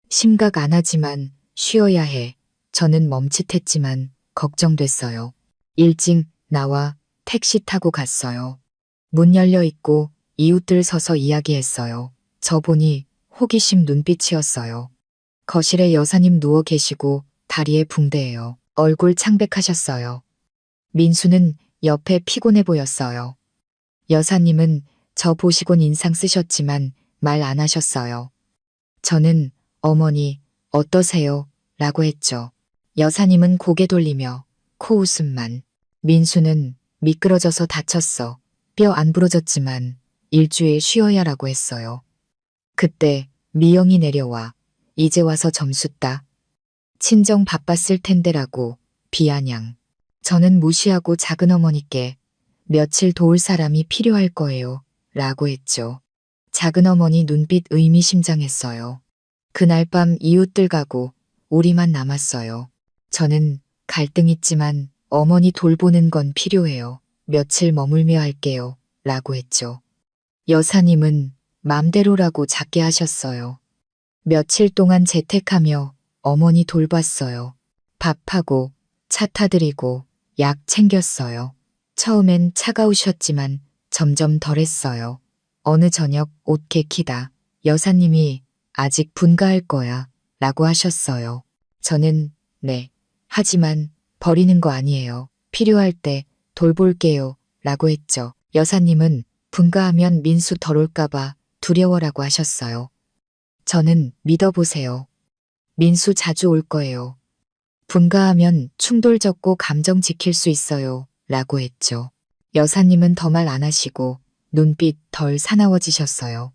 심각 안 하지만 쉬어야 해. 저는 멈칫했지만 걱정됐어요. 일찍 나와 택시 타고 갔어요. 문 열려 있고 이웃들 서서 이야기했어요. 저 보니 호기심 눈빛이었어요. 거실에 여사님 누워 계시고 다리에 붕대예요. 얼굴 창백하셨어요. 민수는 옆에 피곤해 보였어요. 여사님은 저 보시곤 인상 쓰셨지만 말 안 하셨어요. 저는 어머니 어떠세요? 라고 했죠. 여사님은 고개 돌리며 코웃음만. 민수는 미끄러져서 다쳤어. 뼈 안 부러졌지만 일주일 쉬어야 라고 했어요. 그때 미영이 내려와 이제 와서 점수 따. 친정 바빴을 텐데라고 비아냥. 저는 무시하고 작은 어머니께 며칠 도울 사람이 필요할 거예요. 라고 했죠. 작은 어머니 눈빛 의미심장했어요. 그날 밤 이웃들 가고 우리만 남았어요. 저는 갈등 있지만 어머니 돌보는 건 필요해요. 며칠 머물며 할게요. 라고 했죠. 여사님은 맘대로라고 작게 하셨어요. 며칠 동안 재택하며 어머니 돌봤어요. 밥하고 차 타드리고 약 챙겼어요. 처음엔 차가우셨지만 점점 덜했어요. 어느 저녁 옷 개키다. 여사님이 아직 분가할 거야 라고 하셨어요. 저는 네. 하지만 버리는 거 아니에요. 필요할 때 돌볼게요 라고 했죠. 여사님은 분가하면 민수 덜 올까봐 두려워라고 하셨어요. 저는 믿어보세요. 민수 자주 올 거예요. 분가하면 충돌 적고 감정 지킬 수 있어요. 라고 했죠. 여사님은 더 말 안 하시고 눈빛 덜 사나워지셨어요.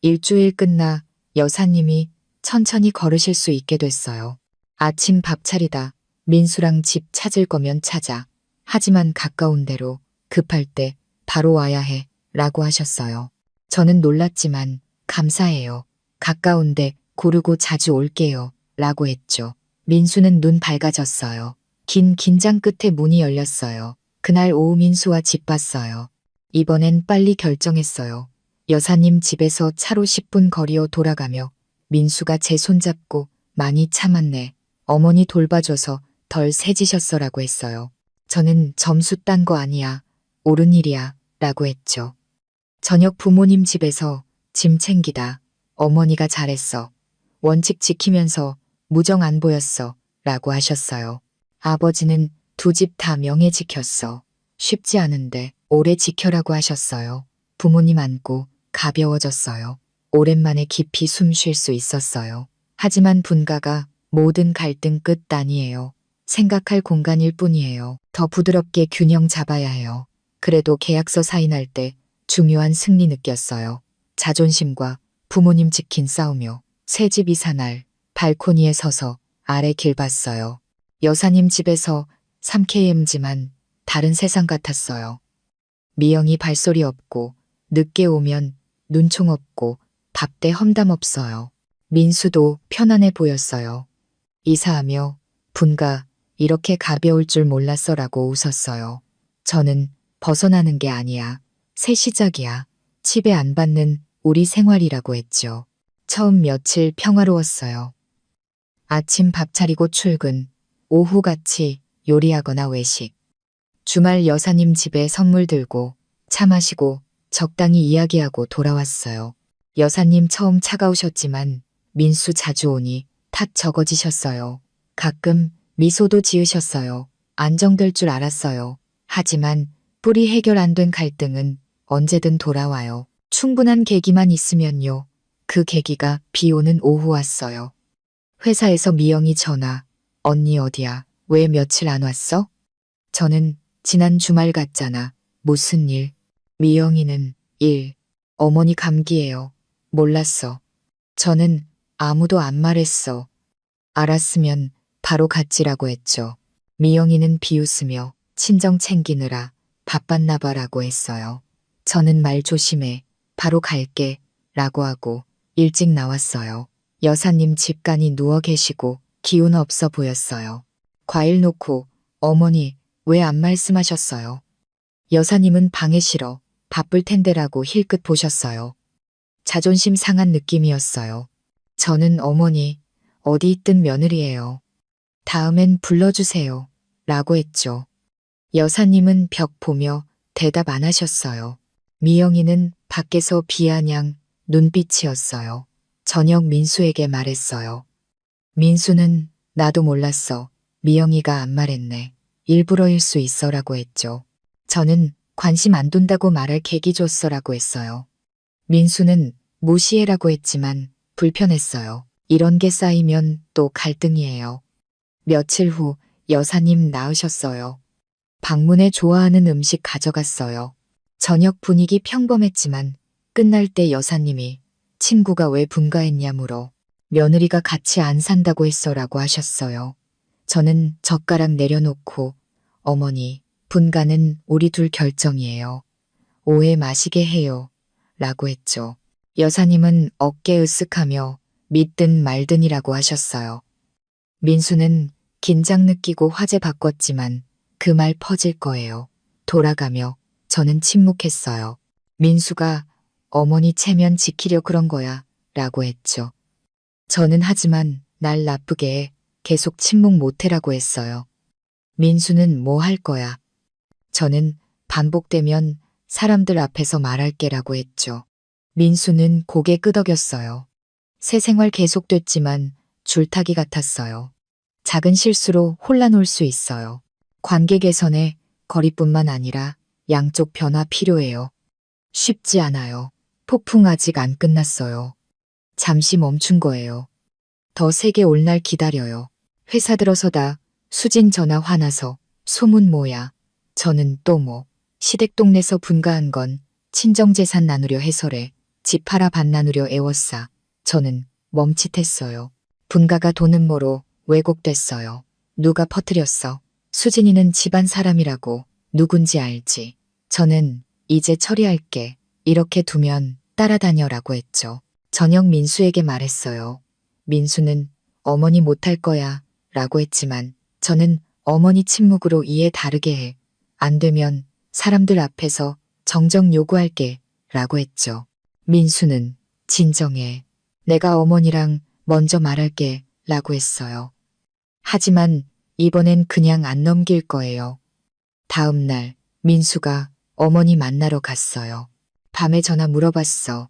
일주일 끝나 여사님이 천천히 걸으실 수 있게 됐어요. 아침 밥 차리다. 민수랑 집 찾을 거면 찾아. 하지만 가까운 데로 급할 때 바로 와야 해. 라고 하셨어요. 저는 놀랐지만 감사해요. 가까운데 고르고 자주 올게요. 라고 했죠. 민수는 눈 밝아졌어요. 긴 긴장 끝에 문이 열렸어요. 그날 오후 민수와 집 봤어요. 이번엔 빨리 결정했어요. 여사님 집에서 차로 10분 거리로 돌아가며 민수가 제 손잡고 많이 참았네. 어머니 돌봐줘서 덜 세지셨어라고 했어요. 저는 점수 딴 거 아니야. 옳은 일이야. 라고 했죠. 저녁 부모님 집에서 짐 챙기다. 어머니가 잘했어. 원칙 지키면서 무정 안 보였어. 라고 하셨어요. 아버지는 두 집 다 명예 지켰어. 쉽지 않은데 오래 지켜라고 하셨어요. 부모님 안고 가벼워졌어요. 오랜만에 깊이 숨 쉴 수 있었어요. 하지만 분가가 모든 갈등 끝 아니에요. 생각할 공간일 뿐이에요. 더 부드럽게 균형 잡아야 해요. 그래도 계약서 사인할 때 중요한 승리 느꼈어요. 자존심과 부모님 지킨 싸우며 새집 이사 날 발코니에 서서 아래 길 봤어요. 여사님 집에서 3KM지만 다른 세상 같았어요. 미영이 발소리 없고 늦게 오면 눈총 없고 밥때 험담 없어요. 민수도 편안해 보였어요. 이사하며 분가 이렇게 가벼울 줄 몰랐어라고 웃었어요. 저는 벗어나는 게 아니야. 새 시작이야. 집에 안 받는 우리 생활이라고 했죠. 처음 며칠 평화로웠어요. 아침 밥 차리고 출근, 오후 같이 요리하거나 외식. 주말 여사님 집에 선물 들고 차 마시고 적당히 이야기하고 돌아왔어요. 여사님 처음 차가우셨지만 민수 자주 오니 탁 적어지셨어요. 가끔 미소도 지으셨어요. 안정될 줄 알았어요. 하지만 뿌리 해결 안 된 갈등은 언제든 돌아와요. 충분한 계기만 있으면요. 그 계기가 비 오는 오후 왔어요. 회사에서 미영이 전화. 언니 어디야? 왜 며칠 안 왔어? 저는 지난 주말 갔잖아. 무슨 일? 미영이는 일. 어머니 감기예요. 몰랐어. 저는 아무도 안 말했어. 알았으면 바로 갔지라고 했죠. 미영이는 비웃으며 친정 챙기느라 바빴나 봐라고 했어요. 저는 말 조심해. 바로 갈게. 라고 하고 일찍 나왔어요. 여사님 집간이 누워 계시고 기운 없어 보였어요. 과일 놓고 어머니 왜 안 말씀하셨어요? 여사님은 방에 실어 바쁠 텐데라고 힐끗 보셨어요. 자존심 상한 느낌이었어요. 저는 어머니 어디 있든 며느리예요. 다음엔 불러주세요. 라고 했죠. 여사님은 벽 보며 대답 안 하셨어요. 미영이는 밖에서 비아냥 눈빛이었어요. 저녁 민수에게 말했어요. 민수는 나도 몰랐어. 미영이가 안 말했네. 일부러일 수 있어라고 했죠. 저는 관심 안 둔다고 말할 계기 줬어라고 했어요. 민수는 무시해라고 했지만 불편했어요. 이런 게 쌓이면 또 갈등이에요. 며칠 후 여사님 나으셨어요. 방문에 좋아하는 음식 가져갔어요. 저녁 분위기 평범했지만 끝날 때 여사님이 친구가 왜 분가했냐 물어 며느리가 같이 안 산다고 했어라고 하셨어요. 저는 젓가락 내려놓고 어머니 분가는 우리 둘 결정이에요. 오해 마시게 해요. 라고 했죠. 여사님은 어깨 으쓱하며 믿든 말든이라고 하셨어요. 민수는 긴장 느끼고 화제 바꿨지만 그 말 퍼질 거예요. 돌아가며 저는 침묵했어요. 민수가 어머니 체면 지키려 그런 거야 라고 했죠. 저는 하지만 날 나쁘게 해. 계속 침묵 못해라고 했어요. 민수는 뭐 할 거야? 저는 반복되면 사람들 앞에서 말할게라고 했죠. 민수는 고개 끄덕였어요. 새 생활 계속됐지만 줄타기 같았어요. 작은 실수로 혼란 올 수 있어요. 관계 개선에 거리뿐만 아니라 양쪽 변화 필요해요. 쉽지 않아요. 폭풍 아직 안 끝났어요. 잠시 멈춘 거예요. 더 세게 올 날 기다려요. 회사 들어서다 수진 전화 화나서 소문 뭐야. 저는 또 뭐. 시댁 동네서 분가한 건 친정재산 나누려 해서래. 집 팔아 반 나누려 애워싸. 저는 멈칫했어요. 분가가 돈은 뭐로 왜곡됐어요. 누가 퍼뜨렸어. 수진이는 집안 사람이라고 누군지 알지. 저는 이제 처리할게. 이렇게 두면 따라다녀라고 했죠. 저녁 민수에게 말했어요. 민수는 어머니 못할 거야 라고 했지만 저는 어머니 침묵으로 이해 다르게 해. 안 되면 사람들 앞에서 정정 요구할게 라고 했죠. 민수는 진정해. 내가 어머니랑 먼저 말할게 라고 했어요. 하지만 이번엔 그냥 안 넘길 거예요. 다음 날 민수가 어머니 만나러 갔어요. 밤에 전화 물어봤어.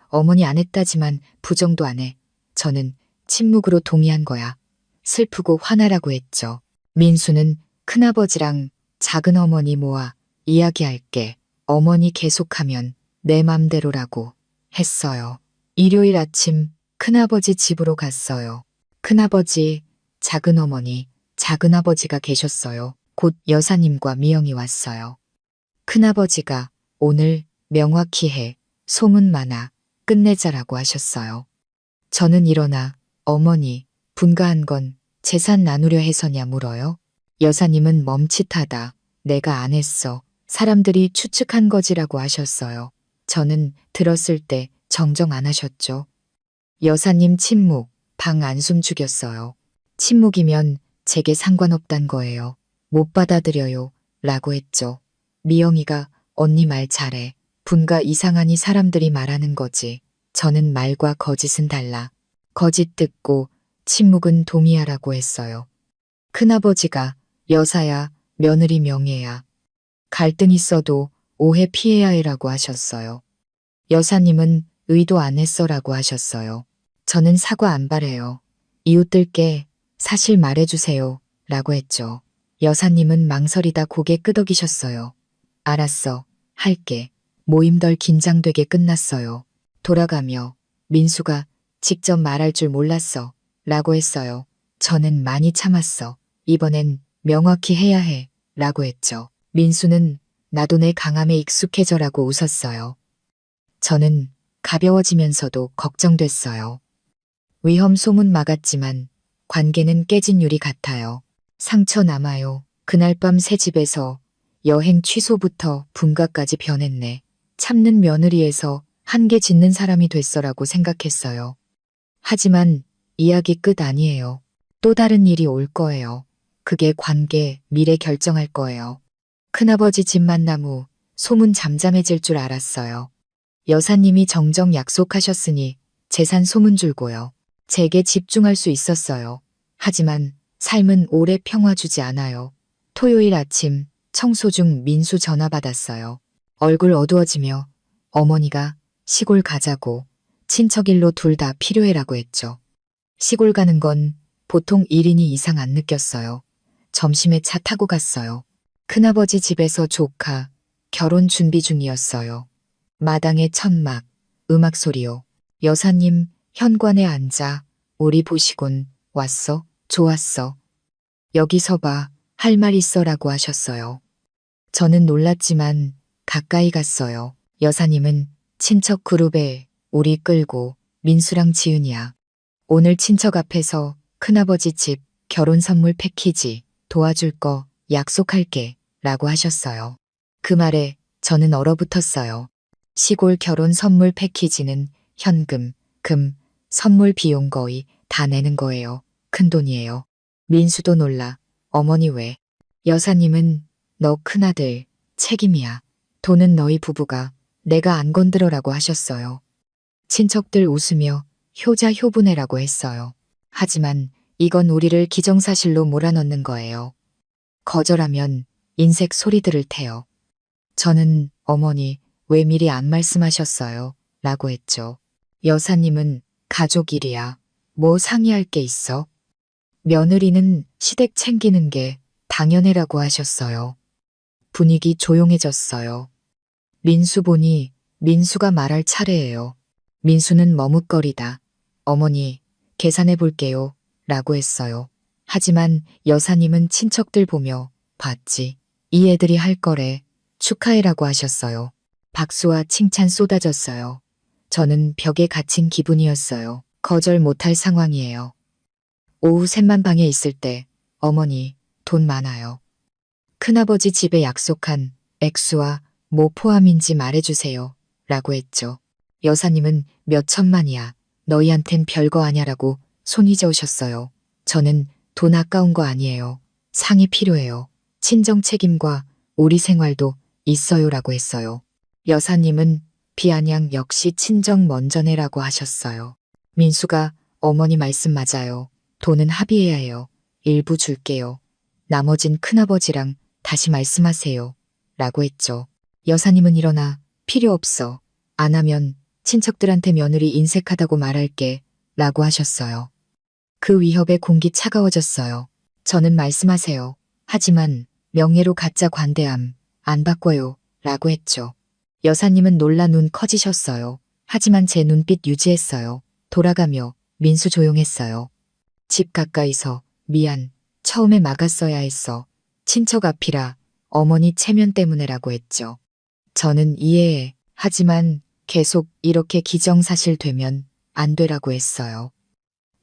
어머니 안 했다지만 부정도 안 해. 저는 침묵으로 동의한 거야. 슬프고 화나라고 했죠. 민수는 큰아버지랑 작은어머니 모아 이야기할게. 어머니 계속하면 내 맘대로라고 했어요. 일요일 아침 큰아버지 집으로 갔어요. 큰아버지, 작은어머니, 작은아버지가 계셨어요. 곧 여사님과 미영이 왔어요. 큰아버지가 오늘 명확히 해. 소문 많아. 끝내자라고 하셨어요. 저는 일어나 어머니, 분가한 건 재산 나누려 해서냐 물어요. 여사님은 멈칫하다. 내가 안 했어. 사람들이 추측한 거지라고 하셨어요. 저는 들었을 때 정정 안 하셨죠. 여사님 침묵, 방 안숨 죽였어요. 침묵이면 제게 상관없단 거예요. 못 받아들여요. 라고 했죠. 미영이가 언니 말 잘해. 분가 이상하니 사람들이 말하는 거지. 저는 말과 거짓은 달라. 거짓 듣고 침묵은 동의하라고 했어요. 큰아버지가 여사야, 며느리 명예야. 갈등 있어도 오해 피해야 해라고 하셨어요. 여사님은 의도 안 했어라고 하셨어요. 저는 사과 안 바래요. 이웃들께 사실 말해주세요. 라고 했죠. 여사님은 망설이다 고개 끄덕이셨어요. 알았어. 할게. 모임 덜 긴장되게 끝났어요. 돌아가며 민수가 직접 말할 줄 몰랐어. 라고 했어요. 저는 많이 참았어. 이번엔 명확히 해야 해. 라고 했죠. 민수는 나도 내 강함에 익숙해져라고 웃었어요. 저는 가벼워지면서도 걱정됐어요. 위험 소문 막았지만 관계는 깨진 유리 같아요. 상처 남아요. 그날 밤 새 집에서 여행 취소부터 분가까지 변했네. 참는 며느리에서 한계 짓는 사람이 됐어라고 생각했어요. 하지만 이야기 끝 아니에요. 또 다른 일이 올 거예요. 그게 관계, 미래 결정할 거예요. 큰아버지 집 만남 후 소문 잠잠해질 줄 알았어요. 여사님이 정정 약속하셨으니 재산 소문 줄고요. 제게 집중할 수 있었어요. 하지만 삶은 오래 평화 주지 않아요. 토요일 아침 청소 중 민수 전화 받았어요. 얼굴 어두워지며 어머니가 시골 가자고 친척 일로 둘 다 필요해라고 했죠. 시골 가는 건 보통 1인이 이상 안 느꼈어요. 점심에 차 타고 갔어요. 큰아버지 집에서 조카 결혼 준비 중이었어요. 마당에 천막, 음악 소리요. 여사님 현관에 앉아 우리 보시곤 왔어? 좋았어. 여기서 봐. 할 말 있어라고 하셨어요. 저는 놀랐지만 가까이 갔어요. 여사님은 친척 그룹에 우리 끌고 민수랑 지은이야. 오늘 친척 앞에서 큰아버지 집 결혼 선물 패키지 도와줄 거 약속할게 라고 하셨어요. 그 말에 저는 얼어붙었어요. 시골 결혼 선물 패키지는 현금, 금, 선물 비용 거의 다 내는 거예요. 큰돈이에요. 민수도 놀라. 어머니 왜? 여사님은 너 큰아들 책임이야. 돈은 너희 부부가 내가 안 건드려라고 하셨어요. 친척들 웃으며 효자효분해라고 했어요. 하지만 이건 우리를 기정사실로 몰아넣는 거예요. 거절하면 인색 소리 들을 테요. 저는 어머니 왜 미리 안 말씀하셨어요? 라고 했죠. 여사님은 가족 일이야. 뭐 상의할 게 있어? 며느리는 시댁 챙기는 게 당연해라고 하셨어요. 분위기 조용해졌어요. 민수 보니 민수가 말할 차례예요. 민수는 머뭇거리다. 어머니, 계산해 볼게요. 라고 했어요. 하지만 여사님은 친척들 보며 봤지. 이 애들이 할 거래. 축하해라고 하셨어요. 박수와 칭찬 쏟아졌어요. 저는 벽에 갇힌 기분이었어요. 거절 못할 상황이에요. 오후 셋만 방에 있을 때 어머니 돈 많아요. 큰아버지 집에 약속한 액수와 뭐 포함인지 말해주세요. 라고 했죠. 여사님은 몇 천만이야. 너희한텐 별거 아냐라고 손이 저으셨어요. 저는 돈 아까운 거 아니에요. 상이 필요해요. 친정 책임과 우리 생활도 있어요라고 했어요. 여사님은 비아냥 역시 친정 먼저 내라고 하셨어요. 민수가 어머니 말씀 맞아요. 돈은 합의해야 해요. 일부 줄게요. 나머진 큰아버지랑 다시 말씀하세요. 라고 했죠. 여사님은 일어나 필요 없어. 안 하면 친척들한테 며느리 인색하다고 말할게. 라고 하셨어요. 그 위협에 공기 차가워졌어요. 저는 말씀하세요. 하지만 명예로 가짜 관대함 안 바꿔요. 라고 했죠. 여사님은 놀라 눈 커지셨어요. 하지만 제 눈빛 유지했어요. 돌아가며 민수 조용했어요. 집 가까이서 미안. 처음에 막았어야 했어. 친척 앞이라 어머니 체면 때문에라고 했죠. 저는 이해해. 하지만 계속 이렇게 기정사실 되면 안 되라고 했어요.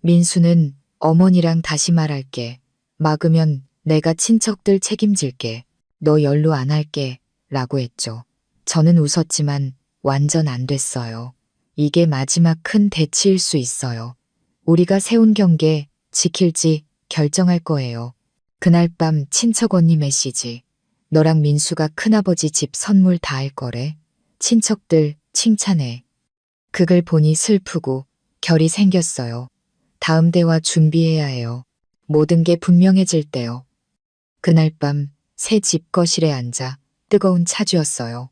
민수는 어머니랑 다시 말할게. 막으면 내가 친척들 책임질게. 너 연루 안 할게. 라고 했죠. 저는 웃었지만 완전 안 됐어요. 이게 마지막 큰 대치일 수 있어요. 우리가 세운 경계 지킬지 결정할 거예요. 그날 밤 친척 언니 메시지. 너랑 민수가 큰아버지 집 선물 다 할 거래. 친척들 칭찬해. 그걸 보니 슬프고 결이 생겼어요. 다음 대화 준비해야 해요. 모든 게 분명해질 때요. 그날 밤 새 집 거실에 앉아 뜨거운 차 주었어요.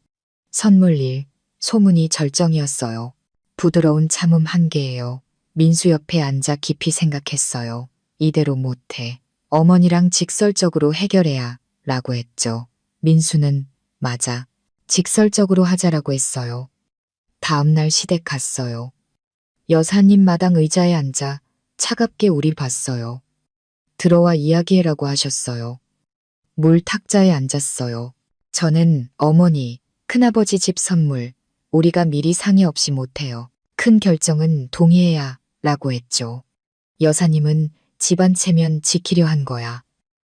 선물 일, 소문이 절정이었어요. 부드러운 참음 한 개예요. 민수 옆에 앉아 깊이 생각했어요. 이대로 못해. 어머니랑 직설적으로 해결해야 라고 했죠. 민수는 맞아. 직설적으로 하자라고 했어요. 다음날 시댁 갔어요. 여사님 마당 의자에 앉아 차갑게 우릴 봤어요. 들어와 이야기해라고 하셨어요. 물 탁자에 앉았어요. 저는 어머니, 큰아버지 집 선물, 우리가 미리 상의 없이 못해요. 큰 결정은 동의해야 라고 했죠. 여사님은 집안 체면 지키려 한 거야.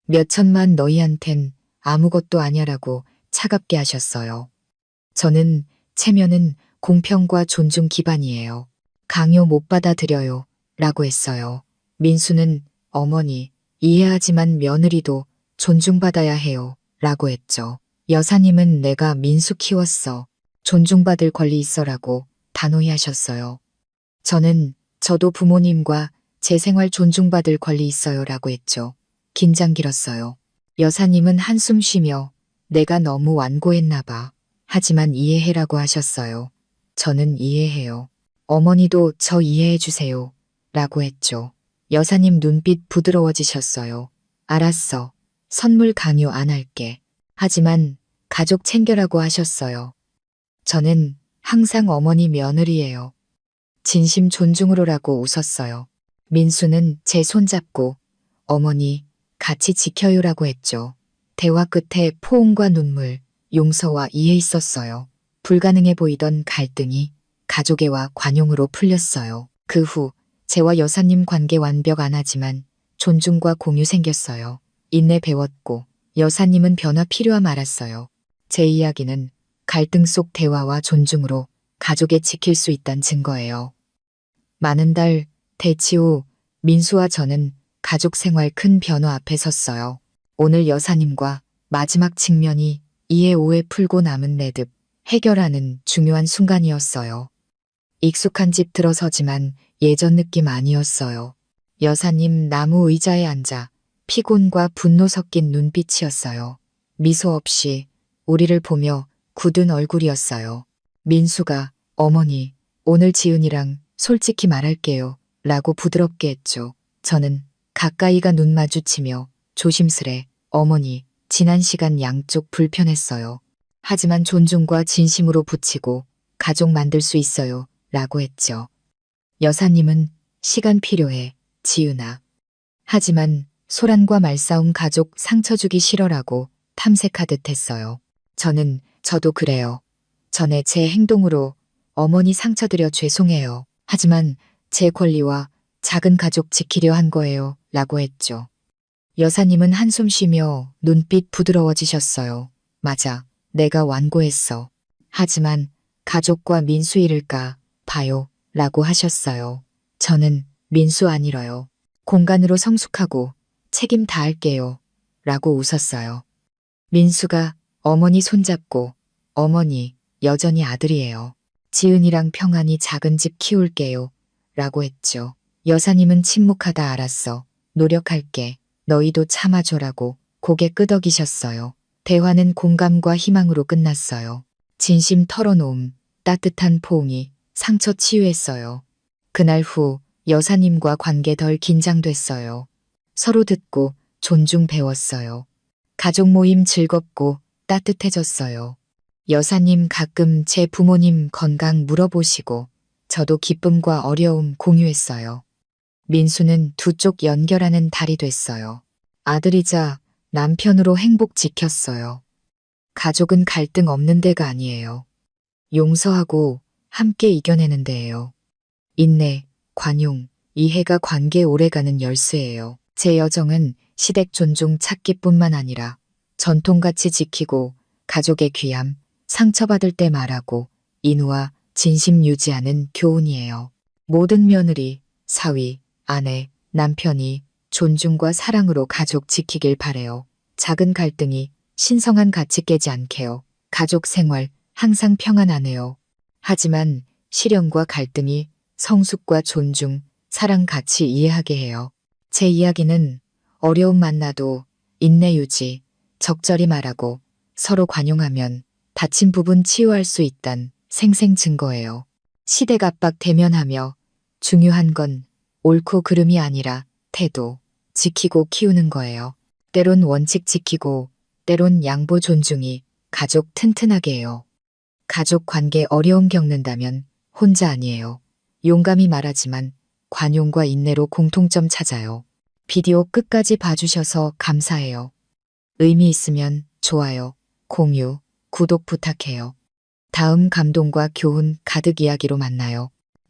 몇 천만 너희한텐 아무것도 아냐라고 차갑게 하셨어요. 저는 체면은 공평과 존중 기반이에요. 강요 못 받아들여요. 라고 했어요. 민수는 어머니, 이해하지만 며느리도 존중받아야 해요. 라고 했죠. 여사님은 내가 민수 키웠어. 존중받을 권리 있어라고 단호히 하셨어요. 저도 부모님과 제 생활 존중받을 권리 있어요. 라고 했죠. 긴장 길었어요. 여사님은 한숨 쉬며 내가 너무 완고했나 봐. 하지만 이해해라고 하셨어요. 저는 이해해요. 어머니도 저 이해해 주세요. 라고 했죠. 여사님 눈빛 부드러워지셨어요. 알았어. 선물 강요 안 할게. 하지만 가족 챙겨라고 하셨어요. 저는 항상 어머니 며느리예요. 진심 존중으로라고 웃었어요. 민수는 제 손잡고 어머니 같이 지켜요라고 했죠. 대화 끝에 포옹과 눈물, 용서와 이해 있었어요. 불가능해 보이던 갈등이 가족애와 관용으로 풀렸어요. 그 후 제와 여사님 관계 완벽 안 하지만 존중과 공유 생겼어요. 인내 배웠고 여사님은 변화 필요함 알았어요. 제 이야기는 갈등 속 대화와 존중으로 가족에 지킬 수 있다는 증거예요. 많은 달 대치 후 민수와 저는 가족 생활 큰 변화 앞에 섰어요. 오늘 여사님과 마지막 직면이 이해 오해 풀고 남은 매듭 해결하는 중요한 순간이었어요. 익숙한 집 들어서지만 예전 느낌 아니었어요. 여사님 나무 의자에 앉아 피곤과 분노 섞인 눈빛이었어요. 미소 없이 우리를 보며 굳은 얼굴이었어요. 민수가 어머니 오늘 지은이랑 솔직히 말할게요 라고 부드럽게 했죠. 저는 가까이가 눈 마주치며 조심스레 어머니 지난 시간 양쪽 불편했어요. 하지만 존중과 진심으로 붙이고 가족 만들 수 있어요 라고 했죠. 여사님은 시간 필요해 지은아. 하지만 소란과 말싸움 가족 상처 주기 싫어라고 탐색하듯 했어요. 저도 그래요. 전에 제 행동으로 어머니 상처드려 죄송해요. 하지만 제 권리와 작은 가족 지키려 한 거예요. 라고 했죠. 여사님은 한숨 쉬며 눈빛 부드러워지셨어요. 맞아. 내가 완고했어. 하지만 가족과 민수 잃을까 봐요. 라고 하셨어요. 저는 민수 안 잃어요. 공간으로 성숙하고 책임 다할게요. 라고 웃었어요. 민수가 어머니 손잡고 어머니 여전히 아들이에요. 지은이랑 평안히 작은 집 키울게요. 라고 했죠. 여사님은 침묵하다 알았어. 노력할게. 너희도 참아줘라고 고개 끄덕이셨어요. 대화는 공감과 희망으로 끝났어요. 진심 털어놓음, 따뜻한 포옹이 상처 치유했어요. 그날 후 여사님과 관계 덜 긴장됐어요. 서로 듣고 존중 배웠어요. 가족 모임 즐겁고 따뜻해졌어요. 여사님 가끔 제 부모님 건강 물어보시고 저도 기쁨과 어려움 공유했어요. 민수는 두 쪽 연결하는 달이 됐어요. 아들이자 남편으로 행복 지켰어요. 가족은 갈등 없는 데가 아니에요. 용서하고 함께 이겨내는 데예요. 인내, 관용, 이해가 관계 오래가는 열쇠예요. 제 여정은 시댁 존중 찾기뿐만 아니라 전통같이 지키고 가족의 귀함, 상처받을 때 말하고 인후와 진심 유지하는 교훈이에요. 모든 며느리, 사위, 아내, 남편이 존중과 사랑으로 가족 지키길 바래요. 작은 갈등이 신성한 가치 깨지 않게요. 가족 생활 항상 평안하네요. 하지만 실연과 갈등이 성숙과 존중, 사랑 같이 이해하게 해요. 제 이야기는 어려움 만나도 인내 유지, 적절히 말하고 서로 관용하면 다친 부분 치유할 수 있단 생생 증거예요. 시댁 압박 대면하며 중요한 건 옳고 그름이 아니라 태도, 지키고 키우는 거예요. 때론 원칙 지키고 때론 양보 존중이 가족 튼튼하게 해요. 가족 관계 어려움 겪는다면 혼자 아니에요. 용감히 말하지만 관용과 인내로 공통점 찾아요. 비디오 끝까지 봐주셔서 감사해요. 의미 있으면 좋아요, 공유, 구독 부탁해요. 다음 감동과 교훈 가득 이야기로 만나요.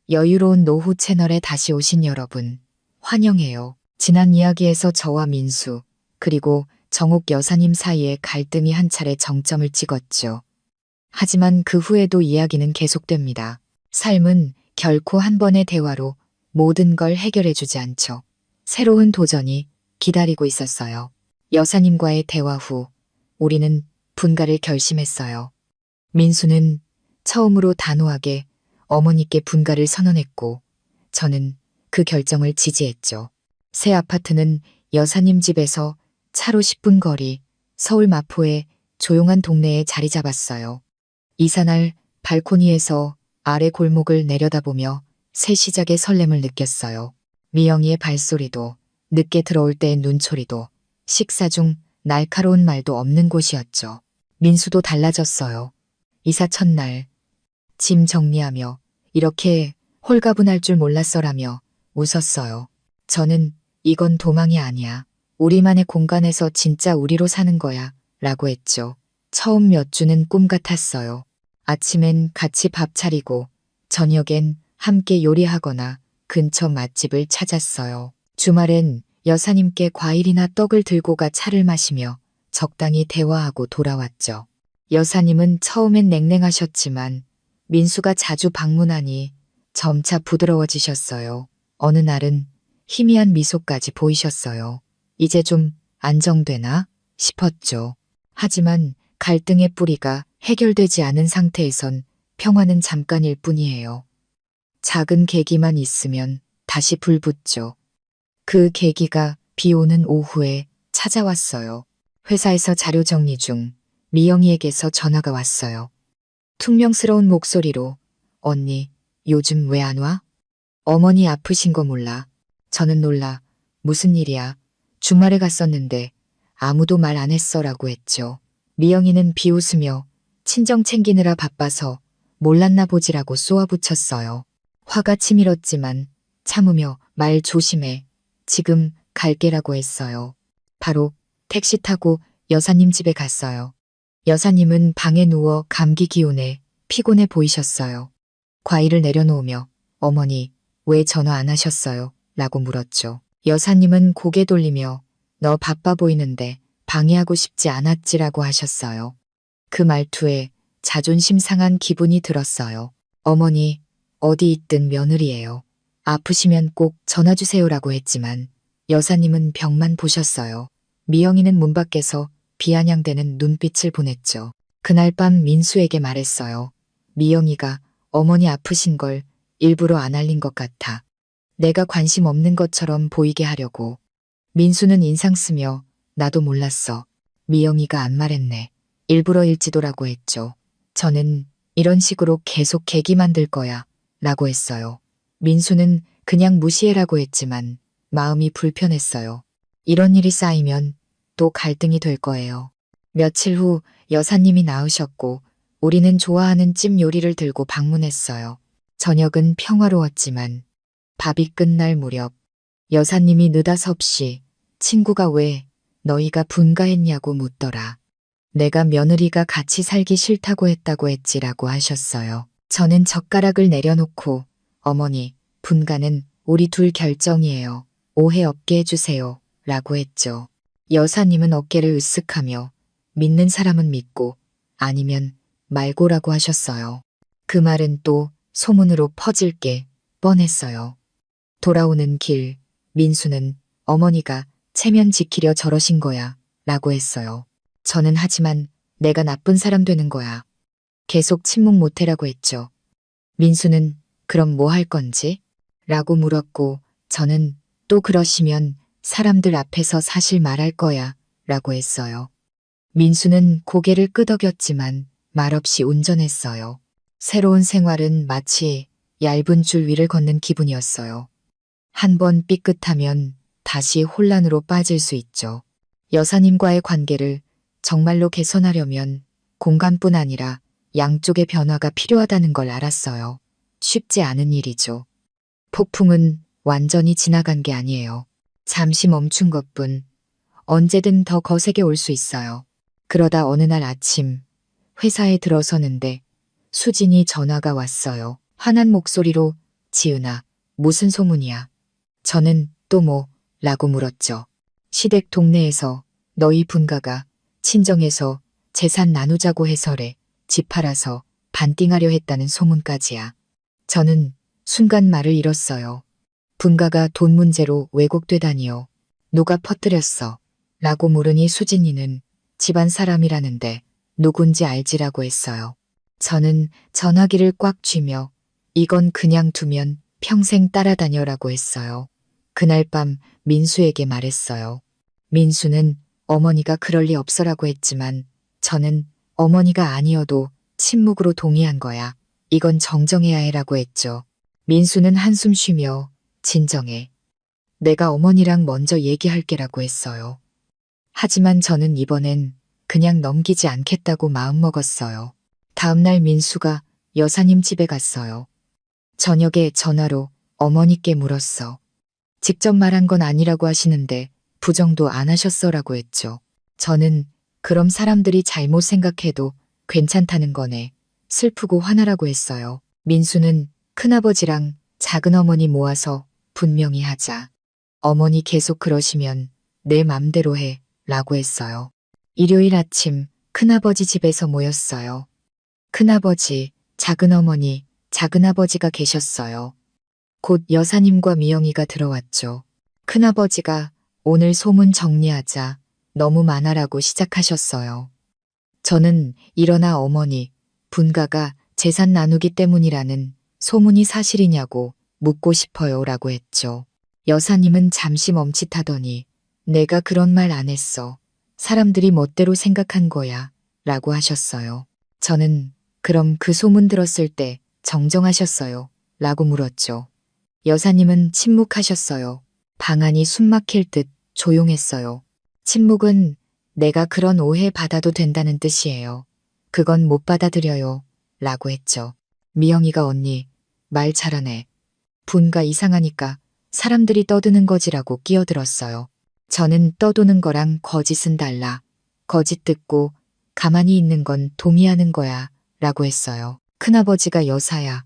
여유로운 노후 채널에 다시 오신 여러분, 환영해요. 지난 이야기에서 저와 민수, 그리고 정옥 여사님 사이에 갈등이 한 차례 정점을 찍었죠. 하지만 그 후에도 이야기는 계속됩니다. 삶은 결코 한 번의 대화로 모든 걸 해결해주지 않죠. 새로운 도전이 기다리고 있었어요. 여사님과의 대화 후 우리는 분가를 결심했어요. 민수는 처음으로 단호하게 어머니께 분가를 선언했고 저는 그 결정을 지지했죠. 새 아파트는 여사님 집에서 차로 10분 거리 서울 마포의 조용한 동네에 자리 잡았어요. 이사날 발코니에서 아래 골목을 내려다보며 새 시작의 설렘을 느꼈어요. 미영이의 발소리도 늦게 들어올 때의 눈초리도 식사 중 날카로운 말도 없는 곳이었죠. 민수도 달라졌어요. 이사 첫날 짐 정리하며 이렇게 홀가분할 줄 몰랐어라며 웃었어요. 저는 이건 도망이 아니야. 우리만의 공간에서 진짜 우리로 사는 거야 라고 했죠. 처음 몇 주는 꿈 같았어요. 아침엔 같이 밥 차리고 저녁엔 함께 요리하거나 근처 맛집을 찾았어요. 주말엔 여사님께 과일이나 떡을 들고 가 차를 마시며 적당히 대화하고 돌아왔죠. 여사님은 처음엔 냉랭하셨지만 민수가 자주 방문하니 점차 부드러워지셨어요. 어느 날은 희미한 미소까지 보이셨어요. 이제 좀 안정되나 싶었죠. 하지만 갈등의 뿌리가 해결되지 않은 상태에선 평화는 잠깐일 뿐이에요. 작은 계기만 있으면 다시 불붙죠. 그 계기가 비 오는 오후에 찾아왔어요. 회사에서 자료 정리 중 미영이에게서 전화가 왔어요. 퉁명스러운 목소리로 언니, 요즘 왜 안 와? 어머니 아프신 거 몰라. 저는 놀라 무슨 일이야? 주말에 갔었는데 아무도 말 안 했어라고 했죠. 미영이는 비웃으며 친정 챙기느라 바빠서 몰랐나 보지라고 쏘아붙였어요. 화가 치밀었지만 참으며 말 조심해. 지금 갈게라고 했어요. 바로 택시 타고 여사님 집에 갔어요. 여사님은 방에 누워 감기 기운에 피곤해 보이셨어요. 과일을 내려놓으며 어머니 왜 전화 안 하셨어요? 라고 물었죠. 여사님은 고개 돌리며 너 바빠 보이는데 방해하고 싶지 않았지라고 하셨어요. 그 말투에 자존심 상한 기분이 들었어요. 어머니 어디 있든 며느리예요. 아프시면 꼭 전화 주세요라고 했지만 여사님은 벽만 보셨어요. 미영이는 문 밖에서 비아냥대는 눈빛을 보냈죠. 그날 밤 민수에게 말했어요. 미영이가 어머니 아프신 걸 일부러 안 알린 것 같아. 내가 관심 없는 것처럼 보이게 하려고. 민수는 인상 쓰며 나도 몰랐어. 미영이가 안 말했네. 일부러일지도라고 했죠. 저는 이런 식으로 계속 계기 만들 거야 라고 했어요. 민수는 그냥 무시해라고 했지만 마음이 불편했어요. 이런 일이 쌓이면 또 갈등이 될 거예요. 며칠 후 여사님이 나으셨고 우리는 좋아하는 찜 요리를 들고 방문했어요. 저녁은 평화로웠지만 밥이 끝날 무렵 여사님이 느닷없이 친구가 왜 너희가 분가했냐고 묻더라. 내가 며느리가 같이 살기 싫다고 했다고 했지라고 하셨어요. 저는 젓가락을 내려놓고 어머니, 분가는 우리 둘 결정이에요. 오해 없게 해주세요. 라고 했죠. 여사님은 어깨를 으쓱하며 믿는 사람은 믿고 아니면 말고라고 하셨어요. 그 말은 또 소문으로 퍼질 게 뻔했어요. 돌아오는 길 민수는 어머니가 체면 지키려 저러신 거야 라고 했어요. 저는 하지만 내가 나쁜 사람 되는 거야. 계속 침묵 못해라고 했죠. 민수는 그럼 뭐 할 건지? 라고 물었고 저는 또 그러시면 사람들 앞에서 사실 말할 거야 라고 했어요. 민수는 고개를 끄덕였지만 말없이 운전했어요. 새로운 생활은 마치 얇은 줄 위를 걷는 기분이었어요. 한 번 삐끗하면 다시 혼란으로 빠질 수 있죠. 여사님과의 관계를 정말로 개선하려면 공간뿐 아니라 양쪽의 변화가 필요하다는 걸 알았어요. 쉽지 않은 일이죠. 폭풍은 완전히 지나간 게 아니에요. 잠시 멈춘 것뿐 언제든 더 거세게 올 수 있어요. 그러다 어느 날 아침 회사에 들어서는데 수진이 전화가 왔어요. 화난 목소리로 지은아, 무슨 소문이야? 저는 또 뭐? 라고 물었죠. 시댁 동네에서 너희 분가가 친정에서 재산 나누자고 해서래 집 팔아서 반띵하려 했다는 소문까지야. 저는 순간 말을 잃었어요. 분가가 돈 문제로 왜곡되다니요. 누가 퍼뜨렸어? 라고 물으니 수진이는 집안 사람이라는데 누군지 알지라고 했어요. 저는 전화기를 꽉 쥐며 이건 그냥 두면 평생 따라다녀라고 했어요. 그날 밤 민수에게 말했어요. 민수는 어머니가 그럴 리 없어라고 했지만 저는 어머니가 아니어도 침묵으로 동의한 거야. 이건 정정해야 해라고 했죠. 민수는 한숨 쉬며 진정해. 내가 어머니랑 먼저 얘기할게라고 했어요. 하지만 저는 이번엔 그냥 넘기지 않겠다고 마음먹었어요. 다음날 민수가 여사님 집에 갔어요. 저녁에 전화로 어머니께 물었어. 직접 말한 건 아니라고 하시는데 부정도 안 하셨어라고 했죠. 저는 그럼 사람들이 잘못 생각해도 괜찮다는 거네. 슬프고 화나라고 했어요. 민수는 큰아버지랑 작은어머니 모아서 분명히 하자. 어머니 계속 그러시면 내 맘대로 해 라고 했어요. 일요일 아침 큰아버지 집에서 모였어요. 큰아버지, 작은어머니, 작은아버지가 계셨어요. 곧 여사님과 미영이가 들어왔죠. 큰아버지가 오늘 소문 정리하자 너무 많아라고 시작하셨어요. 저는 일어나 어머니, 분가가 재산 나누기 때문이라는 소문이 사실이냐고 묻고 싶어요 라고 했죠. 여사님은 잠시 멈칫하더니 내가 그런 말 안 했어. 사람들이 멋대로 생각한 거야 라고 하셨어요. 저는 그럼 그 소문 들었을 때 정정하셨어요 라고 물었죠. 여사님은 침묵하셨어요. 방 안이 숨막힐 듯 조용했어요. 침묵은 내가 그런 오해 받아도 된다는 뜻이에요. 그건 못 받아들여요. 라고 했죠. 미영이가 언니, 말 잘하네. 분가 이상하니까 사람들이 떠드는 거지라고 끼어들었어요. 저는 떠도는 거랑 거짓은 달라. 거짓 듣고 가만히 있는 건 동의하는 거야. 라고 했어요. 큰아버지가 여사야.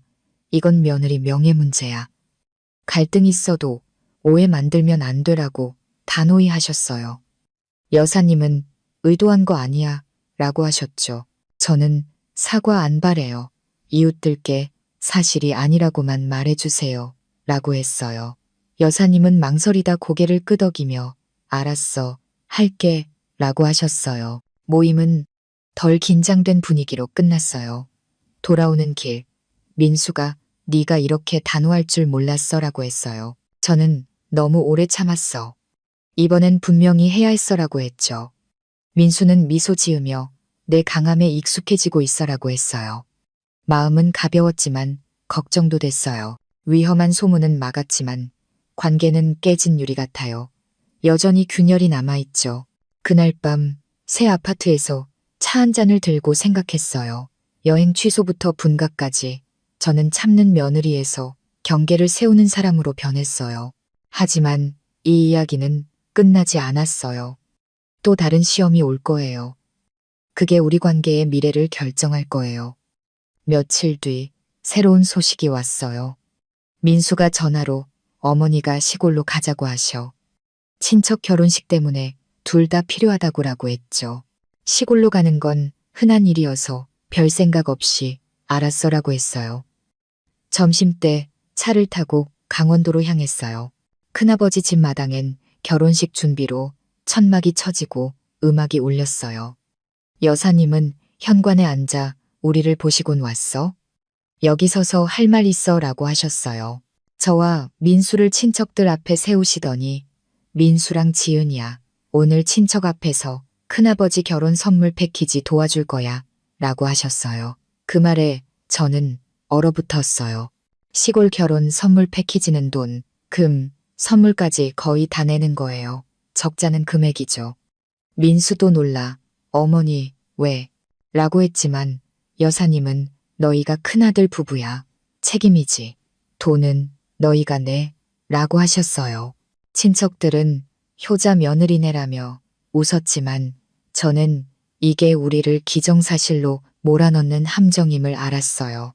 이건 며느리 명예 문제야. 갈등 있어도 오해 만들면 안 되라고 단호히 하셨어요. 여사님은 의도한 거 아니야 라고 하셨죠. 저는 사과 안 바래요. 이웃들께 사실이 아니라고만 말해주세요 라고 했어요. 여사님은 망설이다 고개를 끄덕이며 알았어, 할게 라고 하셨어요. 모임은 덜 긴장된 분위기로 끝났어요. 돌아오는 길, 민수가 네가 이렇게 단호할 줄 몰랐어 라고 했어요. 저는 너무 오래 참았어. 이번엔 분명히 해야 했어라고 했죠. 민수는 미소 지으며 내 강함에 익숙해지고 있어라고 했어요. 마음은 가벼웠지만 걱정도 됐어요. 위험한 소문은 막았지만 관계는 깨진 유리 같아요. 여전히 균열이 남아있죠. 그날 밤 새 아파트에서 차 한 잔을 들고 생각했어요. 여행 취소부터 분가까지 저는 참는 며느리에서 경계를 세우는 사람으로 변했어요. 하지만 이 이야기는 끝나지 않았어요. 또 다른 시험이 올 거예요. 그게 우리 관계의 미래를 결정할 거예요. 며칠 뒤 새로운 소식이 왔어요. 민수가 전화로 어머니가 시골로 가자고 하셔. 친척 결혼식 때문에 둘 다 필요하다고라고 했죠. 시골로 가는 건 흔한 일이어서 별 생각 없이 알았어라고 했어요. 점심때 차를 타고 강원도로 향했어요. 큰아버지 집 마당엔 결혼식 준비로 천막이 쳐지고 음악이 울렸어요. 여사님은 현관에 앉아 우리를 보시곤 왔어? 여기 서서 할 말 있어 라고 하셨어요. 저와 민수를 친척들 앞에 세우시더니 민수랑 지은이야. 오늘 친척 앞에서 큰아버지 결혼 선물 패키지 도와줄 거야 라고 하셨어요. 그 말에 저는 얼어붙었어요. 시골 결혼 선물 패키지는 돈, 금, 선물까지 거의 다 내는 거예요. 적자는 금액이죠. 민수도 놀라 어머니 왜? 라고 했지만 여사님은 너희가 큰아들 부부야. 책임이지. 돈은 너희가 내. 라고 하셨어요. 친척들은 효자 며느리네라며 웃었지만 저는 이게 우리를 기정사실로 몰아넣는 함정임을 알았어요.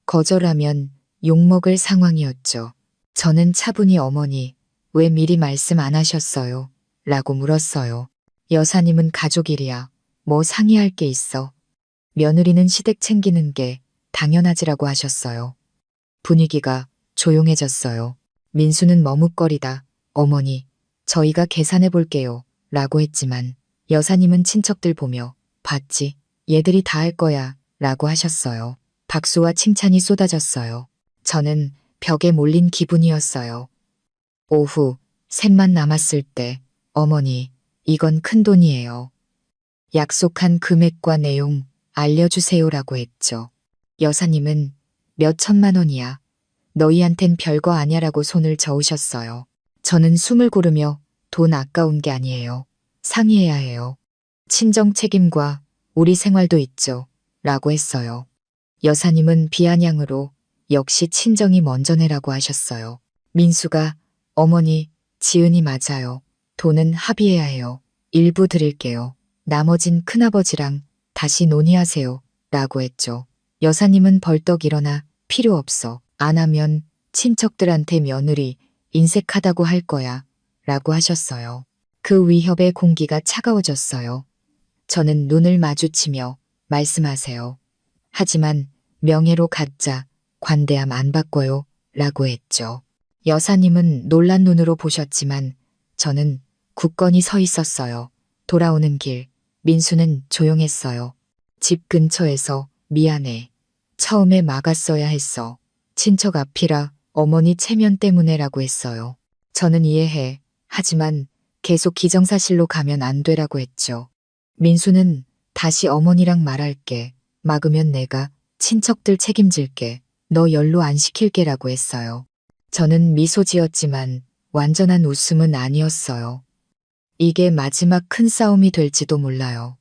거절하면 욕먹을 상황이었죠. 저는 차분히 어머니, 왜 미리 말씀 안 하셨어요? 라고 물었어요. 여사님은 가족 일이야. 뭐 상의할 게 있어. 며느리는 시댁 챙기는 게 당연하지라고 하셨어요. 분위기가 조용해졌어요. 민수는 머뭇거리다 어머니, 저희가 계산해 볼게요. 라고 했지만 여사님은 친척들 보며 봤지? 얘들이 다 할 거야. 라고 하셨어요. 박수와 칭찬이 쏟아졌어요. 저는 벽에 몰린 기분이었어요. 오후 셋만 남았을 때 어머니, 이건 큰 돈이에요. 약속한 금액과 내용 알려주세요라고 했죠. 여사님은 몇 천만 원이야. 너희한텐 별거 아냐라고 손을 저으셨어요. 저는 숨을 고르며 돈 아까운 게 아니에요. 상의해야 해요. 친정 책임과 우리 생활도 있죠. 라고 했어요. 여사님은 비아냥으로 역시 친정이 먼저 내라고 하셨어요. 민수가 어머니, 지은이 맞아요. 돈은 합의해야 해요. 일부 드릴게요. 나머진 큰아버지랑 다시 논의하세요. 라고 했죠. 여사님은 벌떡 일어나 필요 없어. 안 하면 친척들한테 며느리 인색하다고 할 거야. 라고 하셨어요. 그 위협의 공기가 차가워졌어요. 저는 눈을 마주치며 말씀하세요. 하지만 명예로 갖자 관대함 안 바꿔요. 라고 했죠. 여사님은 놀란 눈으로 보셨지만 저는 굳건히 서 있었어요. 돌아오는 길, 민수는 조용했어요. 집 근처에서 미안해. 처음에 막았어야 했어. 친척 앞이라 어머니 체면 때문에라고 했어요. 저는 이해해. 하지만 계속 기정사실로 가면 안 되라고 했죠. 민수는 다시 어머니랑 말할게. 막으면 내가 친척들 책임질게. 너 연로 안 시킬게라고 했어요. 저는 미소 지었지만 완전한 웃음은 아니었어요. 이게 마지막 큰 싸움이 될지도 몰라요.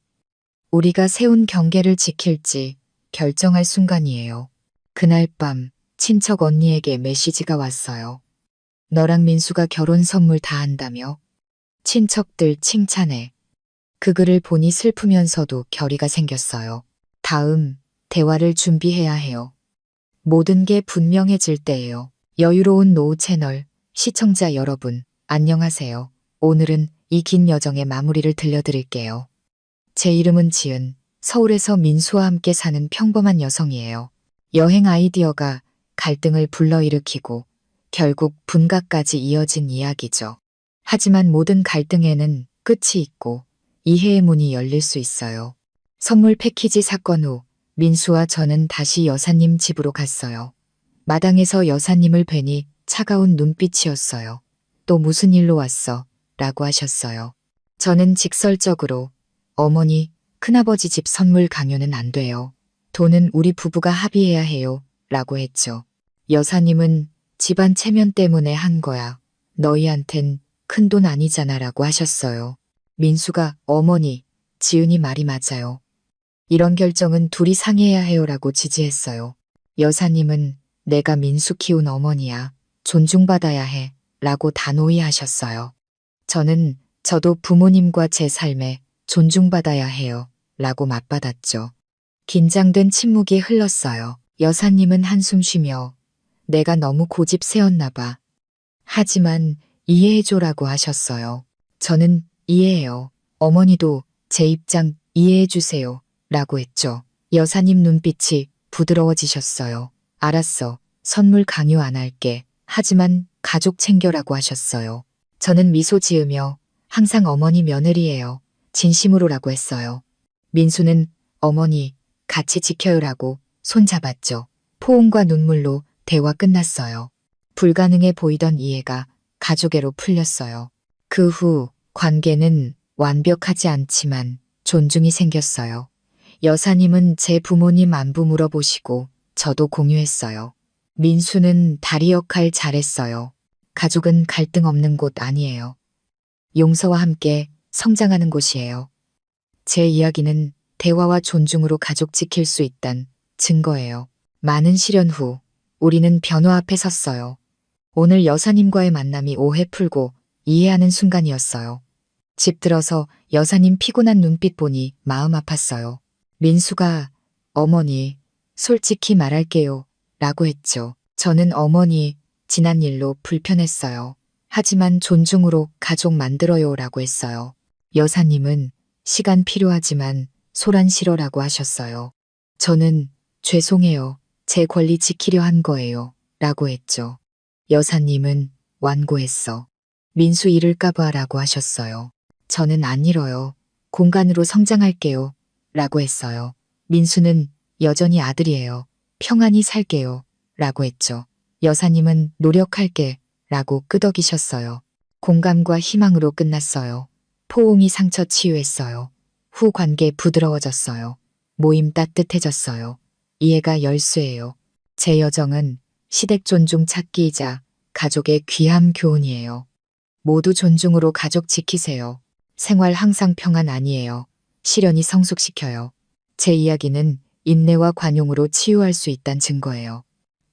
우리가 세운 경계를 지킬지 결정할 순간이에요. 그날 밤 친척 언니에게 메시지가 왔어요. 너랑 민수가 결혼 선물 다 한다며? 친척들 칭찬해. 그 글을 보니 슬프면서도 결의가 생겼어요. 다음 대화를 준비해야 해요. 모든 게 분명해질 때예요. 여유로운 노후 채널 시청자 여러분, 안녕하세요. 오늘은 이 긴 여정의 마무리를 들려드릴게요. 제 이름은 지은, 서울에서 민수와 함께 사는 평범한 여성이에요. 여행 아이디어가 갈등을 불러일으키고 결국 분가까지 이어진 이야기죠. 하지만 모든 갈등에는 끝이 있고 이해의 문이 열릴 수 있어요. 선물 패키지 사건 후 민수와 저는 다시 여사님 집으로 갔어요. 마당에서 여사님을 뵈니 차가운 눈빛이었어요. 또 무슨 일로 왔어? 라고 하셨어요. 저는 직설적으로 어머니, 큰아버지 집 선물 강요는 안 돼요. 돈은 우리 부부가 합의해야 해요. 라고 했죠. 여사님은 집안 체면 때문에 한 거야. 너희한텐 큰돈 아니잖아 라고 하셨어요. 민수가 어머니, 지은이 말이 맞아요. 이런 결정은 둘이 상의해야 해요라고 지지했어요. 여사님은 내가 민수 키운 어머니야. 존중받아야 해. 라고 단호히 하셨어요. 저도 부모님과 제 삶에 존중받아야 해요. 라고 맞받았죠. 긴장된 침묵이 흘렀어요. 여사님은 한숨 쉬며 내가 너무 고집 세웠나 봐. 하지만 이해해줘라고 하셨어요. 저는 이해해요. 어머니도 제 입장 이해해주세요. 라고 했죠. 여사님 눈빛이 부드러워지셨어요. 알았어. 선물 강요 안 할게. 하지만 가족 챙겨라고 하셨어요. 저는 미소 지으며 항상 어머니 며느리예요. 진심으로라고 했어요. 민수는 어머니 같이 지켜요라고 손잡았죠. 포옹과 눈물로 대화 끝났어요. 불가능해 보이던 이해가 가족애로 풀렸어요. 그 후 관계는 완벽하지 않지만 존중이 생겼어요. 여사님은 제 부모님 안부 물어보시고 저도 공유했어요. 민수는 다리 역할 잘했어요. 가족은 갈등 없는 곳 아니에요. 용서와 함께 성장하는 곳이에요. 제 이야기는 대화와 존중으로 가족 지킬 수 있단 증거예요. 많은 시련 후 우리는 변화 앞에 섰어요. 오늘 여사님과의 만남이 오해 풀고 이해하는 순간이었어요. 집 들어서 여사님 피곤한 눈빛 보니 마음 아팠어요. 민수가 어머니, 솔직히 말할게요. 라고 했죠. 저는 어머니, 지난 일로 불편했어요. 하지만 존중으로 가족 만들어요. 라고 했어요. 여사님은 시간 필요하지만 소란 싫어라고 하셨어요. 저는 죄송해요. 제 권리 지키려 한 거예요. 라고 했죠. 여사님은 완고했어. 민수 잃을까봐 라고 하셨어요. 저는 안 잃어요. 공간으로 성장할게요. 라고 했어요. 민수는 여전히 아들이에요. 평안히 살게요. 라고 했죠. 여사님은 노력할게. 라고 끄덕이셨어요. 공감과 희망으로 끝났어요. 포옹이 상처 치유했어요. 후 관계 부드러워졌어요. 모임 따뜻해졌어요. 이해가 열쇠예요. 제 여정은 시댁 존중 찾기이자 가족의 귀함 교훈이에요. 모두 존중으로 가족 지키세요. 생활 항상 평안 아니에요. 시련이 성숙시켜요. 제 이야기는 인내와 관용으로 치유할 수 있다는 증거예요.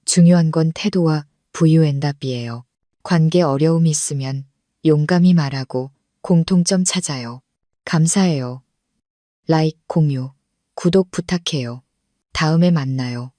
중요한 건 태도와 부유엔답이에요. 관계 어려움이 있으면 용감히 말하고 공통점 찾아요. 감사해요. 라이크, 공유, 구독 부탁해요. 다음에 만나요.